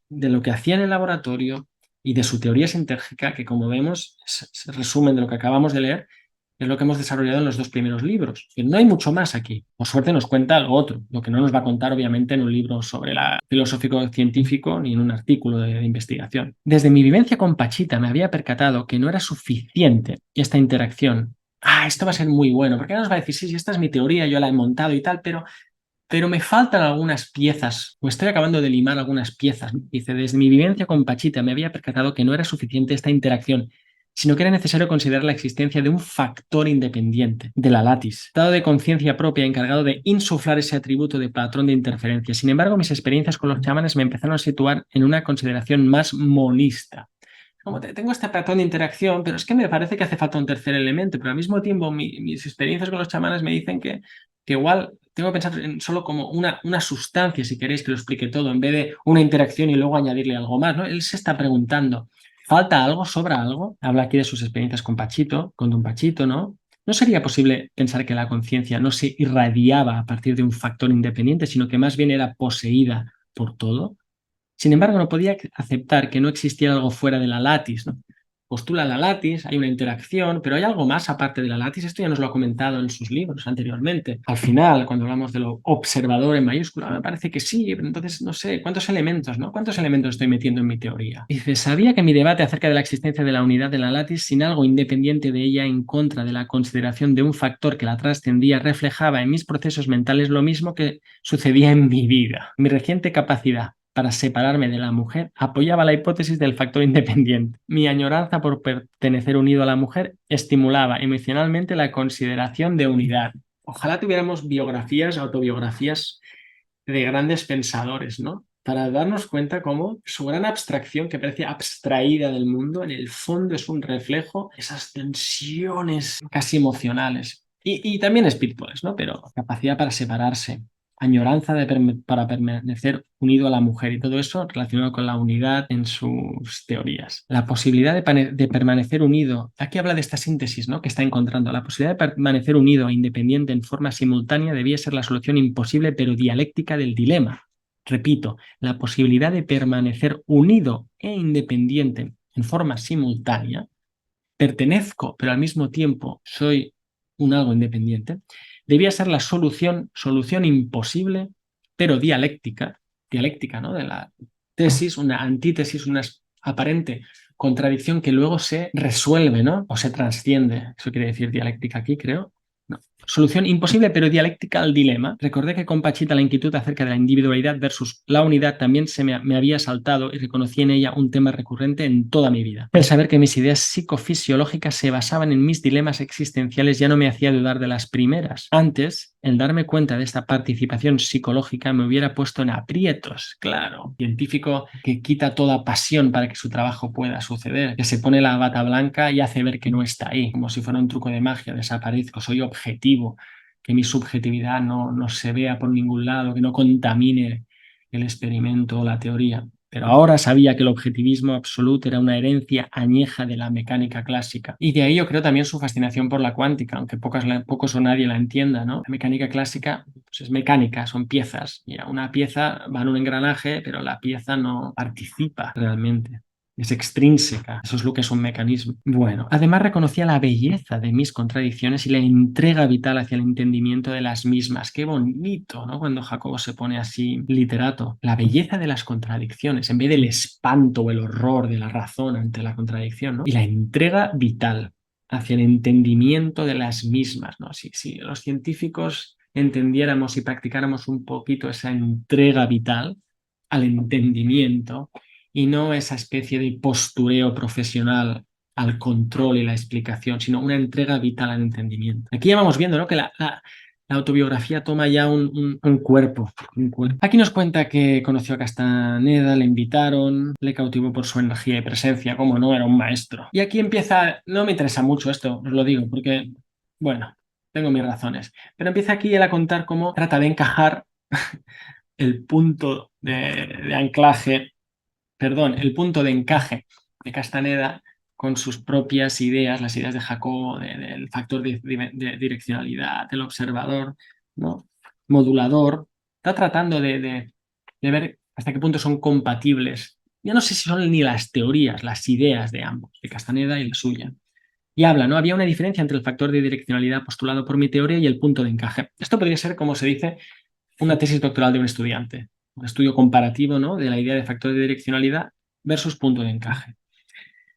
lo que hacía en el laboratorio y de su teoría sintérgica, que como vemos, es resumen de lo que acabamos de leer, es lo que hemos desarrollado en los dos primeros libros. No hay mucho más aquí. Por suerte nos cuenta algo otro, lo que no nos va a contar obviamente en un libro sobre la filosófico científico ni en un artículo de investigación. Desde mi vivencia con Pachita me había percatado que no era suficiente esta interacción. Esto va a ser muy bueno, porque ahora nos va a decir, sí, esta es mi teoría, yo la he montado y tal, pero me faltan algunas piezas, o estoy acabando de limar algunas piezas. Dice, desde mi vivencia con Pachita me había percatado que no era suficiente esta interacción, sino que era necesario considerar la existencia de un factor independiente, de la lattice, estado de conciencia propia encargado de insuflar ese atributo de patrón de interferencia. Sin embargo, mis experiencias con los chamanes me empezaron a situar en una consideración más monista. Como tengo este patrón de interacción, pero es que me parece que hace falta un tercer elemento, pero al mismo tiempo mis experiencias con los chamanes me dicen que igual tengo que pensar en solo como una sustancia, si queréis que lo explique todo, en vez de una interacción y luego añadirle algo más, ¿no? Él se está preguntando, ¿falta algo? ¿Sobra algo? Habla aquí de sus experiencias con Pachito, con Don Pachito, ¿no? ¿No sería posible pensar que la conciencia no se irradiaba a partir de un factor independiente, sino que más bien era poseída por todo? Sin embargo, no podía aceptar que no existiera algo fuera de la lattice, ¿no? Postula la lattice, hay una interacción, pero hay algo más aparte de la lattice. Esto ya nos lo ha comentado en sus libros anteriormente. Al final, cuando hablamos de lo observador en mayúscula, me parece que sí, pero entonces no sé, ¿cuántos elementos, no? ¿Cuántos elementos estoy metiendo en mi teoría? Dice, sabía que mi debate acerca de la existencia de la unidad de la lattice sin algo independiente de ella en contra de la consideración de un factor que la trascendía reflejaba en mis procesos mentales lo mismo que sucedía en mi vida. Mi reciente capacidad para separarme de la mujer, apoyaba la hipótesis del factor independiente. Mi añoranza por pertenecer unido a la mujer estimulaba emocionalmente la consideración de unidad. Ojalá tuviéramos biografías, autobiografías de grandes pensadores, ¿no? Para darnos cuenta cómo su gran abstracción, que parece abstraída del mundo, en el fondo es un reflejo de esas tensiones casi emocionales y también espirituales, ¿no? Pero capacidad para separarse, añoranza para permanecer unido a la mujer y todo eso relacionado con la unidad en sus teorías. La posibilidad de permanecer unido, aquí habla de esta síntesis, ¿no? Que está encontrando. La posibilidad de permanecer unido e independiente en forma simultánea debía ser la solución imposible pero dialéctica del dilema. Repito, la posibilidad de permanecer unido e independiente en forma simultánea, pertenezco, pero al mismo tiempo soy un algo independiente, debía ser la solución imposible, pero dialéctica, ¿no? De la tesis, una antítesis, una aparente contradicción que luego se resuelve, ¿no? O se trasciende. Eso quiere decir dialéctica aquí, creo. No. Solución imposible, pero dialéctica al dilema. Recordé que con Pachita la inquietud acerca de la individualidad versus la unidad también me había saltado y reconocí en ella un tema recurrente en toda mi vida. El saber que mis ideas psicofisiológicas se basaban en mis dilemas existenciales ya no me hacía dudar de las primeras. Antes, el darme cuenta de esta participación psicológica me hubiera puesto en aprietos, claro. Científico que quita toda pasión para que su trabajo pueda suceder, que se pone la bata blanca y hace ver que no está ahí, como si fuera un truco de magia, desaparezco, soy objetivo, que mi subjetividad no se vea por ningún lado, que no contamine el experimento o la teoría. Pero ahora sabía que el objetivismo absoluto era una herencia añeja de la mecánica clásica. Y de ahí yo creo también su fascinación por la cuántica, aunque pocos o nadie la entienda, ¿no? La mecánica clásica pues es mecánica, son piezas. Y una pieza va en un engranaje, pero la pieza no participa realmente. Es extrínseca, eso es lo que es un mecanismo. Bueno, además reconocía la belleza de mis contradicciones y la entrega vital hacia el entendimiento de las mismas. Qué bonito, ¿no? Cuando Jacobo se pone así literato. La belleza de las contradicciones, en vez del espanto o el horror de la razón ante la contradicción, ¿no? Y la entrega vital hacia el entendimiento de las mismas, ¿no? Si los científicos entendiéramos y practicáramos un poquito esa entrega vital al entendimiento, y no esa especie de postureo profesional al control y la explicación, sino una entrega vital al entendimiento. Aquí ya vamos viendo, ¿no? Que la autobiografía toma ya un cuerpo. Aquí nos cuenta que conoció a Castaneda, le invitaron, le cautivó por su energía y presencia, como no, era un maestro. Y aquí empieza, no me interesa mucho esto, os lo digo, porque, bueno, tengo mis razones, pero empieza aquí él a contar cómo trata de encajar el punto de anclaje, perdón, el punto de encaje de Castaneda con sus propias ideas, las ideas de Jacobo, del factor de direccionalidad, del observador, ¿no? Modulador. Está tratando de ver hasta qué punto son compatibles. Ya no sé si son ni las teorías, las ideas de ambos, de Castaneda y la suya. Y habla, ¿no? Había una diferencia entre el factor de direccionalidad postulado por mi teoría y el punto de encaje. Esto podría ser, como se dice, una tesis doctoral de un estudiante, un estudio comparativo, ¿no? De la idea de factor de direccionalidad versus punto de encaje.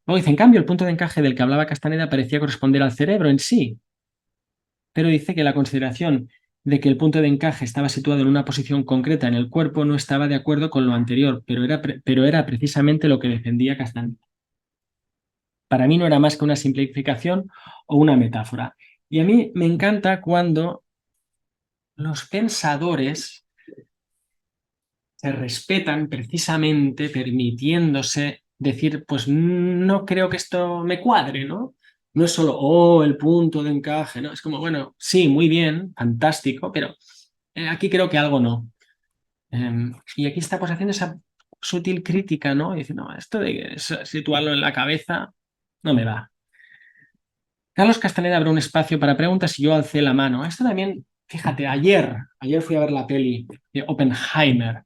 Luego dice, en cambio, el punto de encaje del que hablaba Castaneda parecía corresponder al cerebro en sí, pero dice que la consideración de que el punto de encaje estaba situado en una posición concreta en el cuerpo no estaba de acuerdo con lo anterior, pero era precisamente lo que defendía Castaneda. Para mí no era más que una simplificación o una metáfora. Y a mí me encanta cuando los pensadores se respetan precisamente permitiéndose decir, pues no creo que esto me cuadre, ¿no? No es solo, oh, el punto de encaje, ¿no? Es como, bueno, sí, muy bien, fantástico, pero aquí creo que algo no. Y aquí está pues haciendo esa sutil crítica, ¿no? Y dice, no, esto de situarlo en la cabeza no me va. Carlos Castaneda abrió un espacio para preguntas y yo alcé la mano. Esto también, fíjate, ayer fui a ver la peli de Oppenheimer.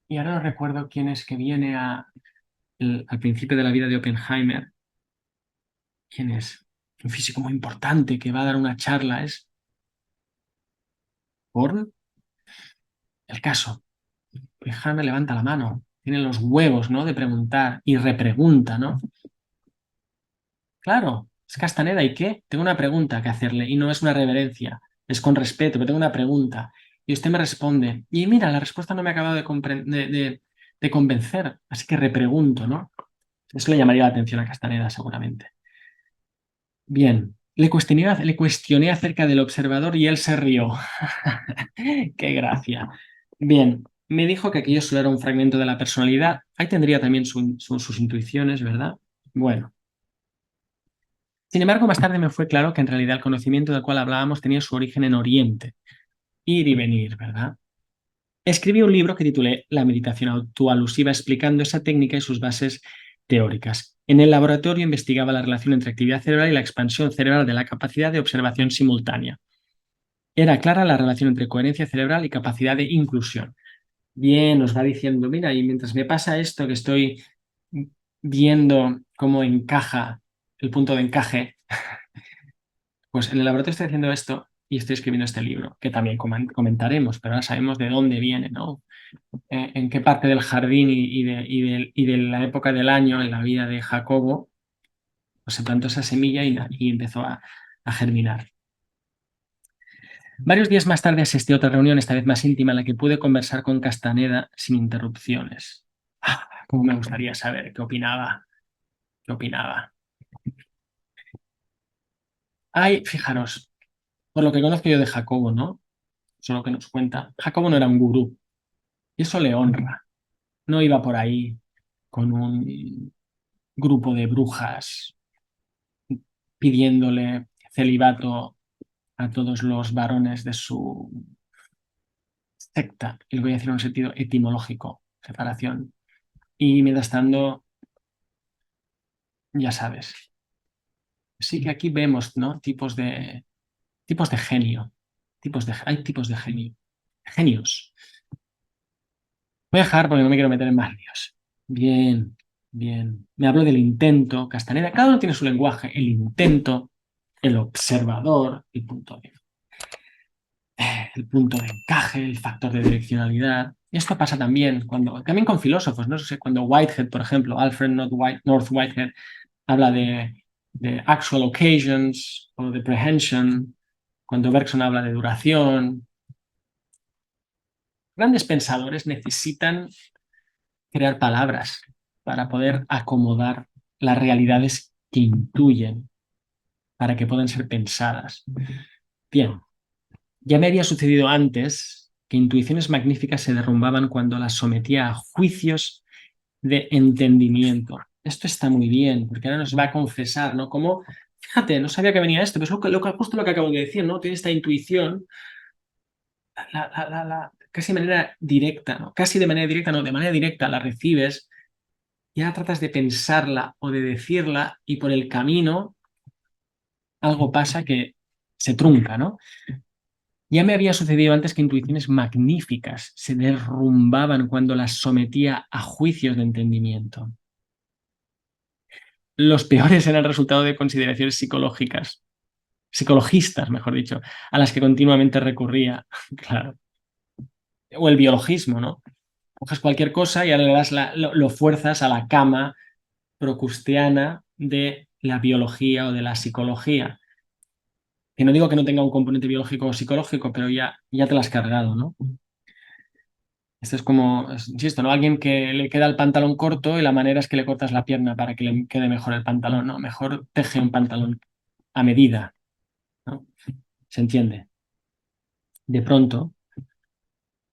Y ahora no recuerdo quién es que viene al principio de la vida de Oppenheimer. ¿Quién es? Un físico muy importante que va a dar una charla. ¿Es Born? El caso. Oppenheimer levanta la mano. Tiene los huevos, ¿no? De preguntar y repregunta, ¿no? Claro, es Castaneda. ¿Y qué? Tengo una pregunta que hacerle y no es una reverencia. Es con respeto, pero tengo una pregunta. Y usted me responde. Y mira, la respuesta no me ha acabado de convencer. Así que repregunto, ¿no? Eso le llamaría la atención a Castaneda, seguramente. Bien, le cuestioné acerca del observador y él se rió. Qué gracia. Bien, me dijo que aquello solo era un fragmento de la personalidad. Ahí tendría también sus intuiciones, ¿verdad? Bueno. Sin embargo, más tarde me fue claro que en realidad el conocimiento del cual hablábamos tenía su origen en Oriente. Ir y venir, ¿verdad? Escribí un libro que titulé La meditación autoalusiva explicando esa técnica y sus bases teóricas. En el laboratorio investigaba la relación entre actividad cerebral y la expansión cerebral de la capacidad de observación simultánea. Era clara la relación entre coherencia cerebral y capacidad de inclusión. bien, nos va diciendo, mira, y mientras me pasa esto que estoy viendo cómo encaja el punto de encaje, pues en el laboratorio estoy haciendo esto y estoy escribiendo este libro, que también comentaremos, pero ahora sabemos de dónde viene, ¿no? En qué parte del jardín y de la época del año en la vida de Jacobo, pues se plantó esa semilla y empezó a germinar. Varios días más tarde asistí a otra reunión, esta vez más íntima, en la que pude conversar con Castaneda sin interrupciones. Cómo me gustaría saber qué opinaba, qué opinaba. Ay, fijaros, por lo que conozco yo de Jacobo, ¿no? Eso es lo que nos cuenta. Jacobo no era un gurú, y eso le honra. No iba por ahí con un grupo de brujas pidiéndole celibato a todos los varones de su secta, y lo voy a decir en un sentido etimológico, separación. Y mientras tanto, ya sabes, sí que aquí vemos, ¿no? Tipos de genio, hay tipos de genio, genios. Voy a dejar porque no me quiero meter en más líos. Bien, bien. Me hablo del intento, Castaneda, cada uno tiene su lenguaje, el intento, el observador, el punto de encaje, el factor de direccionalidad. Y esto pasa también con filósofos, no sé, cuando Whitehead, por ejemplo, Alfred North Whitehead, habla de actual occasions o de prehension, cuando Bergson habla de duración. Grandes pensadores necesitan crear palabras para poder acomodar las realidades que intuyen, para que puedan ser pensadas. Bien, ya me había sucedido antes que intuiciones magníficas se derrumbaban cuando las sometía a juicios de entendimiento. Esto está muy bien, porque ahora nos va a confesar, ¿no? Como, fíjate, no sabía que venía esto, pero es justo lo que acabo de decir, ¿no? Tiene esta intuición, casi de manera directa, ¿no? Casi de manera directa, no, de manera directa la recibes y ahora tratas de pensarla o de decirla y por el camino algo pasa que se trunca, ¿no? Ya me había sucedido antes que intuiciones magníficas se derrumbaban cuando las sometía a juicios de entendimiento. Los peores eran el resultado de consideraciones psicológicas, psicologistas, mejor dicho, a las que continuamente recurría, claro. O el biologismo, ¿no? Coges cualquier cosa y ahora le das lo fuerzas a la cama procusteana de la biología o de la psicología. Que no digo que no tenga un componente biológico o psicológico, pero ya te lo has cargado, ¿no? Esto es como, insisto, ¿no? Alguien que le queda el pantalón corto y la manera es que le cortas la pierna para que le quede mejor el pantalón, ¿no? Mejor teje un pantalón a medida, ¿no? ¿Se entiende? De pronto,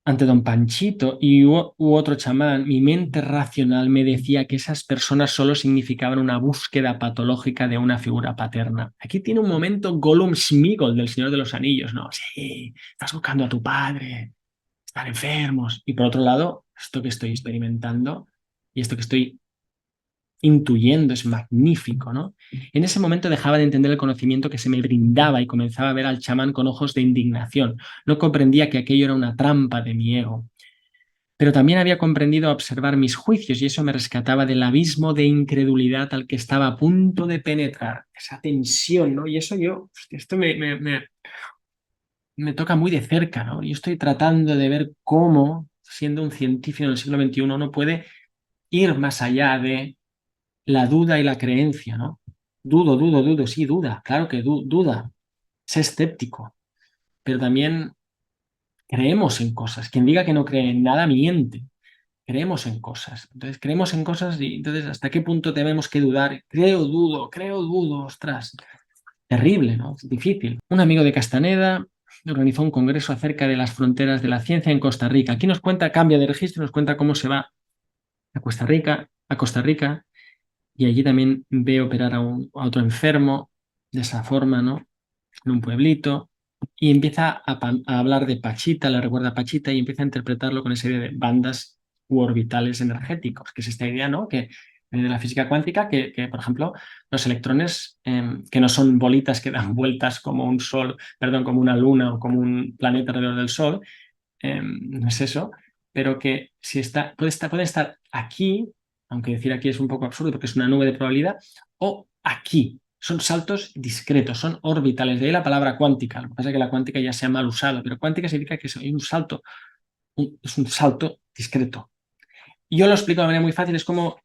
ante don Panchito u otro chamán, mi mente racional me decía que esas personas solo significaban una búsqueda patológica de una figura paterna. Aquí tiene un momento Gollum Sméagol del Señor de los Anillos, ¿no? Sí, estás buscando a tu padre, están enfermos. Y por otro lado, esto que estoy experimentando y esto que estoy intuyendo es magnífico, ¿no? En ese momento dejaba de entender el conocimiento que se me brindaba y comenzaba a ver al chamán con ojos de indignación. No comprendía que aquello era una trampa de mi ego, pero también había comprendido a observar mis juicios y eso me rescataba del abismo de incredulidad al que estaba a punto de penetrar. Esa tensión, ¿no? Y eso esto me toca muy de cerca, ¿no? Yo estoy tratando de ver cómo, siendo un científico en el siglo XXI, uno puede ir más allá de la duda y la creencia, ¿no? Dudo, sí, duda, claro que duda, sé escéptico, pero también creemos en cosas. Quien diga que no cree en nada miente. Creemos en cosas. Entonces, creemos en cosas y entonces, ¿hasta qué punto tenemos que dudar? Creo, dudo, ostras. Terrible, ¿no? Es difícil. Un amigo de Castaneda organizó un congreso acerca de las fronteras de la ciencia en Costa Rica. Aquí nos cuenta, cambia de registro, nos cuenta cómo se va a Costa Rica, y allí también ve operar a otro enfermo de esa forma, ¿no? En un pueblito, y empieza a hablar de Pachita, le recuerda a Pachita y empieza a interpretarlo con esa idea de bandas u orbitales energéticos, que es esta idea, ¿no? Que de la física cuántica, por ejemplo, los electrones, que no son bolitas que dan vueltas como un sol, perdón, como una luna o como un planeta alrededor del sol, no es eso, pero que si está, puede estar aquí, aunque decir aquí es un poco absurdo porque es una nube de probabilidad, o aquí. Son saltos discretos, son orbitales. De ahí la palabra cuántica. Lo que pasa es que la cuántica ya se ha mal usado, pero cuántica significa que hay un salto, es un salto discreto. Y yo lo explico de manera muy fácil, es como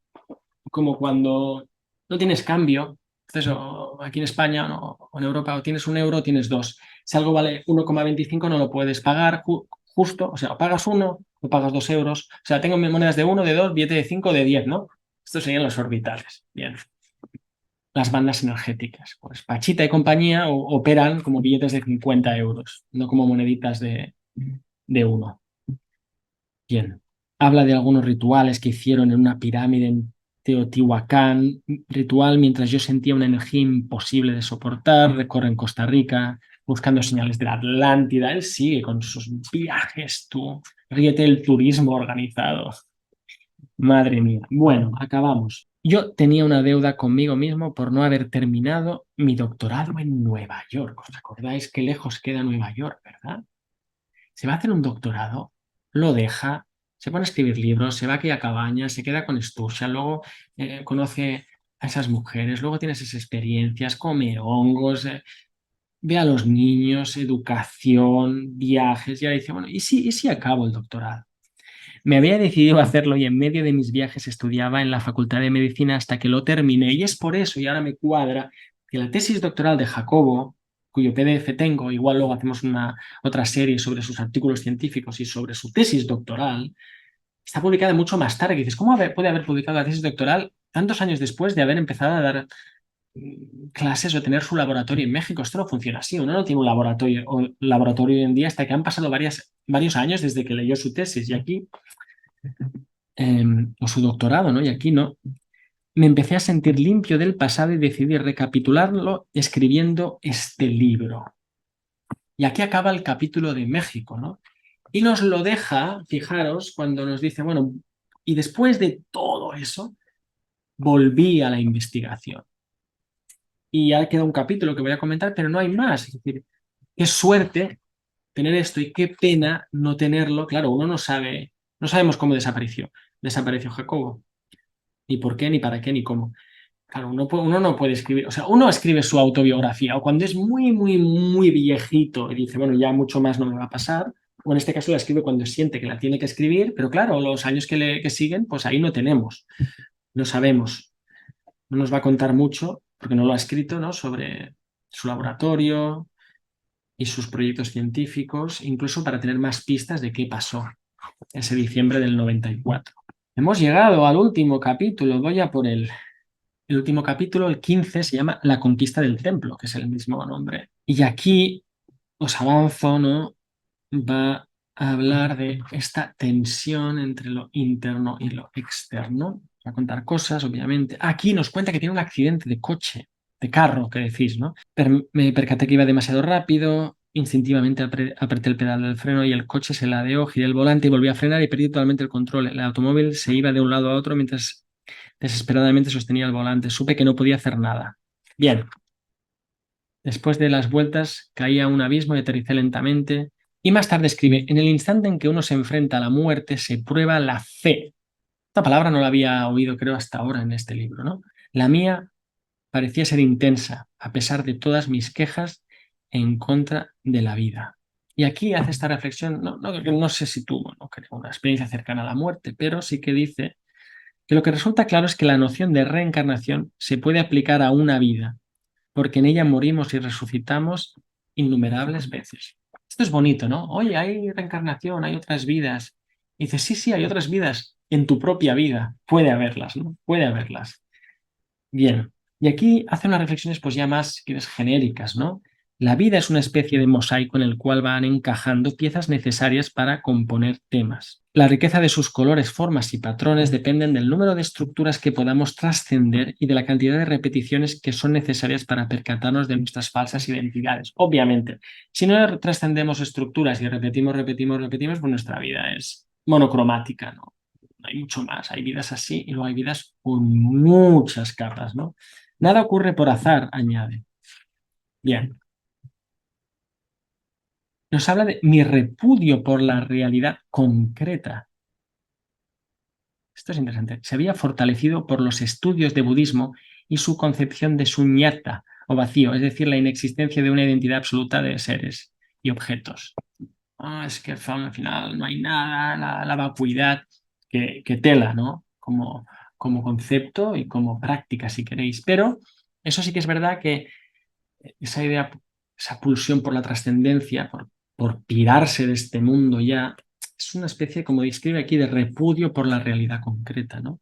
cuando no tienes cambio, entonces aquí en España o en Europa o tienes un euro o tienes dos. Si algo vale 1,25 no lo puedes pagar justo, o sea, o pagas uno o pagas 2 euros. O sea, tengo monedas de uno, de dos, billete de 5, de 10, ¿no? Estos serían los orbitales. Bien. Las bandas energéticas. Pues Pachita y compañía operan como billetes de 50 euros, no como moneditas de uno. Bien. Habla de algunos rituales que hicieron en una pirámide en Teotihuacán, ritual mientras yo sentía una energía imposible de soportar, recorre en Costa Rica, buscando señales de la Atlántida. Él sigue con sus viajes, tú. Ríete del turismo organizado. Madre mía. Bueno, acabamos. Yo tenía una deuda conmigo mismo por no haber terminado mi doctorado en Nueva York. ¿Os acordáis qué lejos queda Nueva York, verdad? Se va a hacer un doctorado, lo deja, se pone a escribir libros, se va a aquella cabaña, se queda con Stusha, luego conoce a esas mujeres, luego tiene esas experiencias, come hongos, ve a los niños, educación, viajes, y ahora dice, bueno, ¿y si acabo el doctorado? Me había decidido a hacerlo y en medio de mis viajes estudiaba en la Facultad de Medicina hasta que lo terminé. Y es por eso, y ahora me cuadra, que la tesis doctoral de Jacobo, cuyo PDF tengo, igual luego hacemos otra serie sobre sus artículos científicos y sobre su tesis doctoral, está publicada mucho más tarde. Y dices, ¿cómo puede haber publicado la tesis doctoral tantos años después de haber empezado a dar clases o tener su laboratorio en México? Esto no funciona así. Uno no tiene un laboratorio hoy en día hasta que han pasado varios años desde que leyó su tesis. Y aquí o su doctorado, ¿no? Y aquí no. Me empecé a sentir limpio del pasado y decidí recapitularlo escribiendo este libro. Y aquí acaba el capítulo de México, ¿no? Y nos lo deja, fijaros, cuando nos dice, bueno, y después de todo eso, volví a la investigación. Y ya queda un capítulo que voy a comentar, pero no hay más. Es decir, qué suerte tener esto y qué pena no tenerlo. Claro, uno no sabe, no sabemos cómo desapareció. Desapareció Jacobo. Ni por qué, ni para qué, ni cómo. Claro, uno no puede escribir, o sea, uno escribe su autobiografía o cuando es muy, muy, muy viejito y dice, bueno, ya mucho más no me va a pasar, o en este caso la escribe cuando siente que la tiene que escribir, pero claro, los años que siguen, pues ahí no tenemos, no sabemos, no nos va a contar mucho, porque no lo ha escrito, ¿no? Sobre su laboratorio y sus proyectos científicos, incluso para tener más pistas de qué pasó ese diciembre del 94. Hemos llegado al último capítulo, voy a por él. El último capítulo, el 15, se llama La conquista del templo, que es el mismo nombre. Y aquí os avanzo, ¿no? Va a hablar de esta tensión entre lo interno y lo externo. Va a contar cosas, obviamente. Aquí nos cuenta que tiene un accidente de coche, de carro, que decís, ¿no? Me percaté que iba demasiado rápido, instintivamente apreté el pedal del freno y el coche se ladeó, giré el volante y volví a frenar y perdí totalmente el control. El automóvil se iba de un lado a otro mientras desesperadamente sostenía el volante. Supe que no podía hacer nada. Bien, después de las vueltas caí a un abismo y aterricé lentamente. Y más tarde escribe, en el instante en que uno se enfrenta a la muerte se prueba la fe. Esta palabra no la había oído creo hasta ahora en este libro, ¿no? La mía parecía ser intensa, a pesar de todas mis quejas en contra de la vida. Y aquí hace esta reflexión, no sé si tuvo, no creo, una experiencia cercana a la muerte, pero sí que dice que lo que resulta claro es que la noción de reencarnación se puede aplicar a una vida, porque en ella morimos y resucitamos innumerables veces. Esto es bonito, ¿no? Oye, hay reencarnación, hay otras vidas. Y dices, sí, sí, hay otras vidas en tu propia vida. Puede haberlas, ¿no? Puede haberlas. Bien. Y aquí hace unas reflexiones pues ya más, si quieres, genéricas, ¿no? La vida es una especie de mosaico en el cual van encajando piezas necesarias para componer temas. La riqueza de sus colores, formas y patrones dependen del número de estructuras que podamos trascender y de la cantidad de repeticiones que son necesarias para percatarnos de nuestras falsas identidades. Obviamente, si no trascendemos estructuras y repetimos, pues nuestra vida es monocromática, ¿no? Hay mucho más, hay vidas así y luego hay vidas con muchas capas, ¿no? Nada ocurre por azar, añade. Bien, nos habla de mi repudio por la realidad concreta. Esto es interesante, se había fortalecido por los estudios de budismo y su concepción de suñata o vacío, es decir, la inexistencia de una identidad absoluta de seres y objetos. Es que al final no hay nada, la vacuidad, que tela, ¿no? Como concepto y como práctica, si queréis. Pero eso sí que es verdad que esa idea, esa pulsión por la trascendencia, por pirarse de este mundo ya, es una especie, como describe aquí, de repudio por la realidad concreta, ¿no?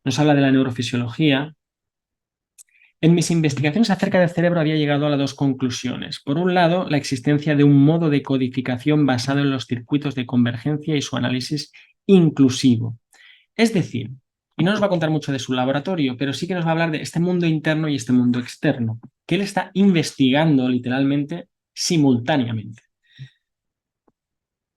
Nos habla de la neurofisiología. En mis investigaciones acerca del cerebro había llegado a las dos conclusiones. Por un lado, la existencia de un modo de codificación basado en los circuitos de convergencia y su análisis inclusivo. Es decir, y no nos va a contar mucho de su laboratorio, pero sí que nos va a hablar de este mundo interno y este mundo externo, que él está investigando literalmente simultáneamente.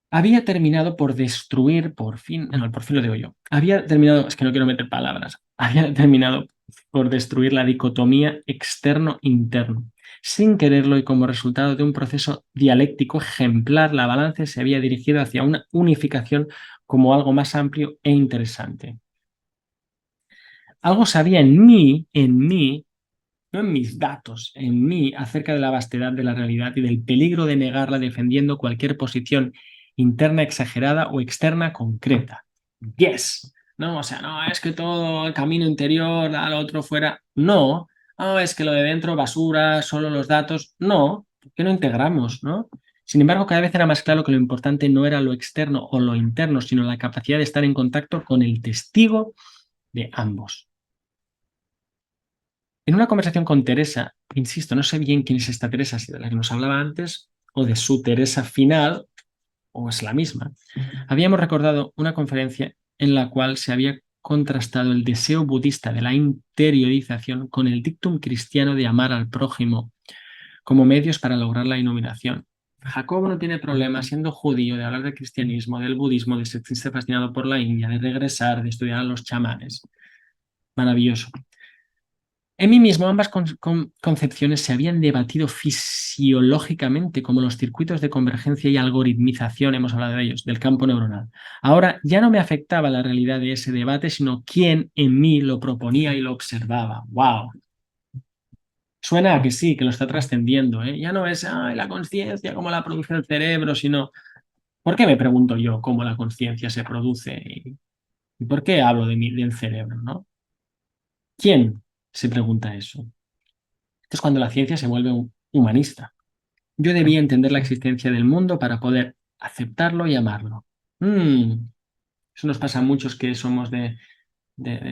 Había terminado por destruir, por fin, no, por fin lo digo yo, había terminado, es que no quiero meter palabras, había terminado por destruir la dicotomía externo-interno. Sin quererlo y como resultado de un proceso dialéctico ejemplar, la balanza se había dirigido hacia una unificación como algo más amplio e interesante. Algo sabía en mí, no en mis datos, en mí, acerca de la vastedad de la realidad y del peligro de negarla defendiendo cualquier posición interna exagerada o externa concreta. Yes. No, o sea, no, es que todo el camino interior, da lo otro fuera. No. No, es que lo de dentro, basura, solo los datos. No, que no integramos, ¿no? Sin embargo, cada vez era más claro que lo importante no era lo externo o lo interno, sino la capacidad de estar en contacto con el testigo de ambos. En una conversación con Teresa, insisto, no sé bien quién es esta Teresa, si de la que nos hablaba antes o de su Teresa final, o es la misma. Habíamos recordado una conferencia en la cual se había contrastado el deseo budista de la interiorización con el dictum cristiano de amar al prójimo como medios para lograr la iluminación. Jacobo no tiene problema, siendo judío, de hablar del cristianismo, del budismo, de sentirse fascinado por la India, de regresar, de estudiar a los chamanes. Maravilloso. En mí mismo, ambas concepciones se habían debatido fisiológicamente, como los circuitos de convergencia y algoritmización, hemos hablado de ellos, del campo neuronal. Ahora ya no me afectaba la realidad de ese debate, sino quién en mí lo proponía y lo observaba. ¡Wow! Suena a que sí, que lo está trascendiendo, ¿eh? Ya no es la conciencia, cómo la produce el cerebro, sino ¿por qué me pregunto yo cómo la conciencia se produce? ¿Y por qué hablo del cerebro, ¿no? ¿Quién se pregunta eso? Esto es cuando la ciencia se vuelve humanista. Yo debía entender la existencia del mundo para poder aceptarlo y amarlo. Eso nos pasa a muchos que somos de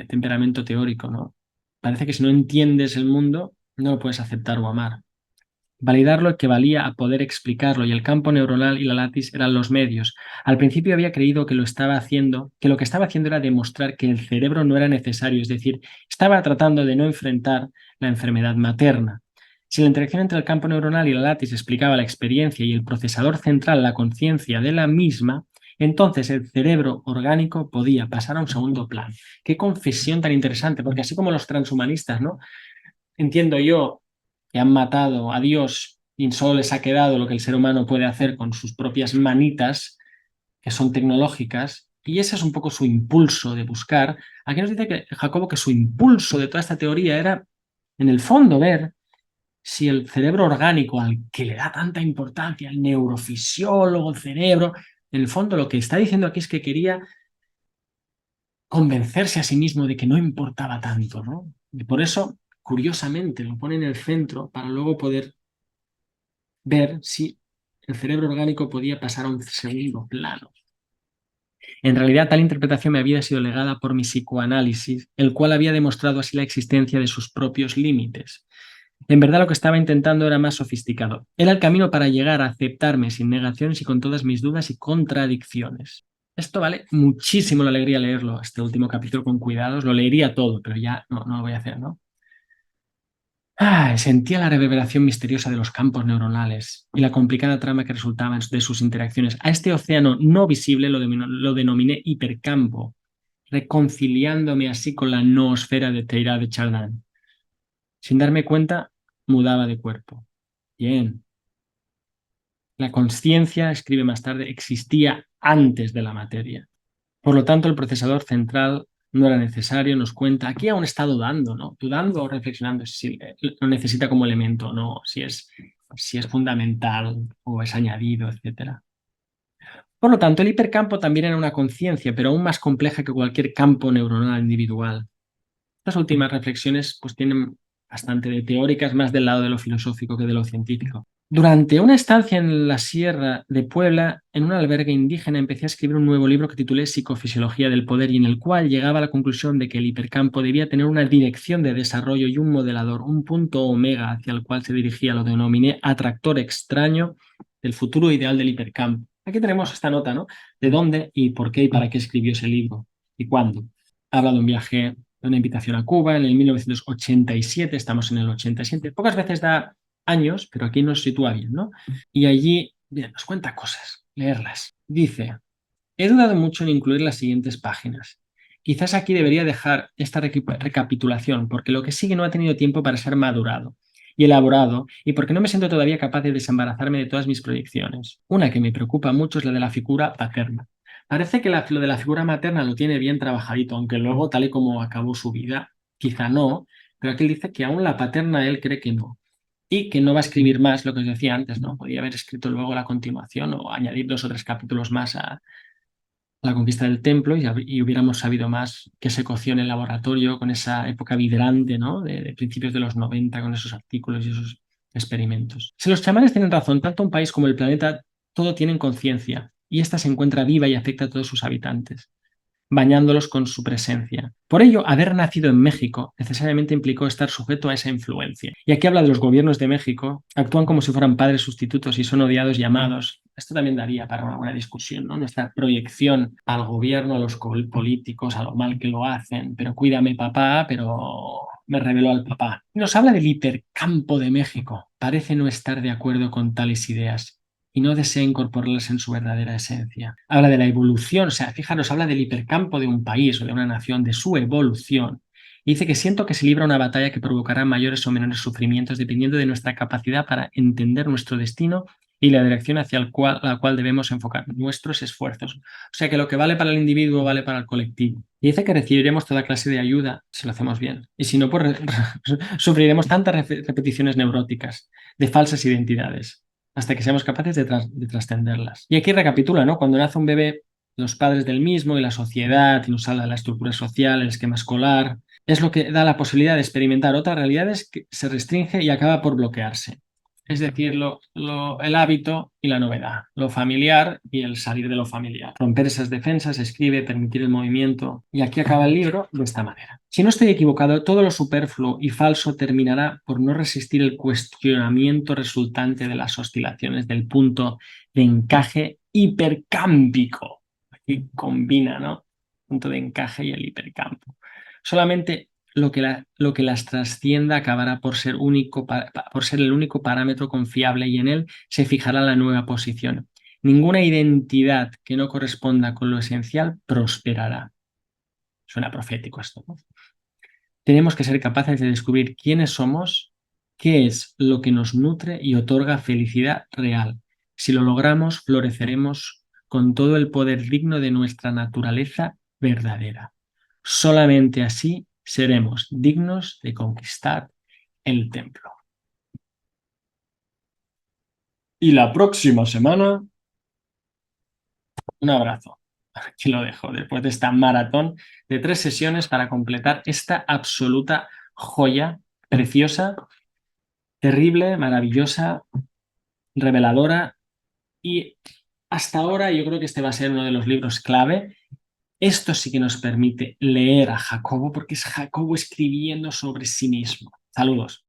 temperamento teórico, ¿no? Parece que si no entiendes el mundo, no lo puedes aceptar o amar. Validarlo equivalía a poder explicarlo y el campo neuronal y la látiz eran los medios. Al principio había creído que lo que estaba haciendo era demostrar que el cerebro no era necesario, es decir, estaba tratando de no enfrentar la enfermedad materna. Si la interacción entre el campo neuronal y la látiz explicaba la experiencia y el procesador central la conciencia de la misma, entonces el cerebro orgánico podía pasar a un segundo plano. Qué confesión tan interesante, porque así como los transhumanistas, ¿no? Entiendo yo que han matado a Dios y solo les ha quedado lo que el ser humano puede hacer con sus propias manitas, que son tecnológicas, y ese es un poco su impulso de buscar. Aquí nos dice que Jacobo que su impulso de toda esta teoría era, en el fondo, ver si el cerebro orgánico al que le da tanta importancia, el neurofisiólogo, el cerebro, en el fondo lo que está diciendo aquí es que quería convencerse a sí mismo de que no importaba tanto, ¿no? Y por eso, curiosamente, lo pone en el centro para luego poder ver si el cerebro orgánico podía pasar a un segundo plano. En realidad, tal interpretación me había sido legada por mi psicoanálisis, el cual había demostrado así la existencia de sus propios límites. En verdad, lo que estaba intentando era más sofisticado. Era el camino para llegar a aceptarme sin negaciones y con todas mis dudas y contradicciones. Esto vale muchísimo la alegría leerlo, este último capítulo con cuidados. Lo leería todo, pero ya no lo voy a hacer, ¿no? Sentía la reverberación misteriosa de los campos neuronales y la complicada trama que resultaba de sus interacciones. A este océano no visible lo denominé hipercampo, reconciliándome así con la noosfera de Teilhard de Chardin. Sin darme cuenta, mudaba de cuerpo. Bien. La conciencia, escribe más tarde, existía antes de la materia. Por lo tanto, el procesador central no era necesario, nos cuenta. Aquí aún está dudando, ¿no? Dudando o reflexionando si lo necesita como elemento o no, si es fundamental o es añadido, etcétera. Por lo tanto, el hipercampo también era una conciencia, pero aún más compleja que cualquier campo neuronal individual. Estas últimas reflexiones pues tienen bastante de teóricas, más del lado de lo filosófico que de lo científico. Durante una estancia en la Sierra de Puebla, en un albergue indígena, empecé a escribir un nuevo libro que titulé Psicofisiología del Poder y en el cual llegaba a la conclusión de que el hipercampo debía tener una dirección de desarrollo y un modelador, un punto omega hacia el cual se dirigía, lo denominé atractor extraño del futuro ideal del hipercampo. Aquí tenemos esta nota, ¿no? De dónde y por qué y para qué escribió ese libro y cuándo. Habla de un viaje, de una invitación a Cuba en el 1987, estamos en el 87. Pocas veces da años, pero aquí nos sitúa bien, ¿no? Y allí, bien, nos cuenta cosas, leerlas. Dice, he dudado mucho en incluir las siguientes páginas. Quizás aquí debería dejar esta recapitulación, porque lo que sigue no ha tenido tiempo para ser madurado y elaborado, y porque no me siento todavía capaz de desembarazarme de todas mis proyecciones. Una que me preocupa mucho es la de la figura paterna. Parece que lo de la figura materna lo tiene bien trabajadito, aunque luego, tal y como acabó su vida, quizá no, pero aquí él dice que aún la paterna él cree que no y que no va a escribir más, lo que os decía antes, ¿no? Podría haber escrito luego la continuación o añadir 2 o 3 capítulos más a la conquista del templo y hubiéramos sabido más qué se coció en el laboratorio con esa época vibrante, ¿no? De principios de los 90 con esos artículos y esos experimentos. Si los chamanes tienen razón, tanto un país como el planeta, todo tienen conciencia y esta se encuentra viva y afecta a todos sus habitantes, bañándolos con su presencia. Por ello, haber nacido en México necesariamente implicó estar sujeto a esa influencia. Y aquí habla de los gobiernos de México, actúan como si fueran padres sustitutos y son odiados y amados. Esto también daría para una buena discusión, ¿no? Nuestra proyección al gobierno, a los políticos, a lo mal que lo hacen, pero cuídame papá, pero me reveló al papá. Nos habla del hipercampo de México. Parece no estar de acuerdo con tales ideas y no desea incorporarlas en su verdadera esencia. Habla de la evolución, o sea, fijaros, habla del hipercampo de un país o de una nación, de su evolución. Y dice que siento que se libra una batalla que provocará mayores o menores sufrimientos dependiendo de nuestra capacidad para entender nuestro destino y la dirección hacia la cual debemos enfocar nuestros esfuerzos. O sea que lo que vale para el individuo vale para el colectivo. Y dice que recibiremos toda clase de ayuda si lo hacemos bien. Y si no, pues sufriremos tantas repeticiones neuróticas de falsas identidades hasta que seamos capaces de trascenderlas. Y aquí recapitula, ¿no? Cuando nace un bebé, los padres del mismo y la sociedad, y nos habla de la estructura social, el esquema escolar, es lo que da la posibilidad de experimentar otras realidades que se restringe y acaba por bloquearse. Es decir, el hábito y la novedad, lo familiar y el salir de lo familiar. Romper esas defensas, escribe, permitir el movimiento. Y aquí acaba el libro de esta manera. Si no estoy equivocado, todo lo superfluo y falso terminará por no resistir el cuestionamiento resultante de las oscilaciones del punto de encaje hipercámpico. Aquí combina, ¿no? Punto de encaje y el hipercampo. Solamente lo que las trascienda acabará por ser, por ser el único parámetro confiable y en él se fijará la nueva posición. Ninguna identidad que no corresponda con lo esencial prosperará. Suena profético esto, ¿no? Tenemos que ser capaces de descubrir quiénes somos, qué es lo que nos nutre y otorga felicidad real. Si lo logramos, floreceremos con todo el poder digno de nuestra naturaleza verdadera. Solamente así seremos dignos de conquistar el templo. Y la próxima semana, un abrazo. Aquí lo dejo, después de esta maratón de 3 sesiones para completar esta absoluta joya preciosa, terrible, maravillosa, reveladora y hasta ahora yo creo que este va a ser uno de los libros clave. Esto sí que nos permite leer a Jacobo porque es Jacobo escribiendo sobre sí mismo. Saludos.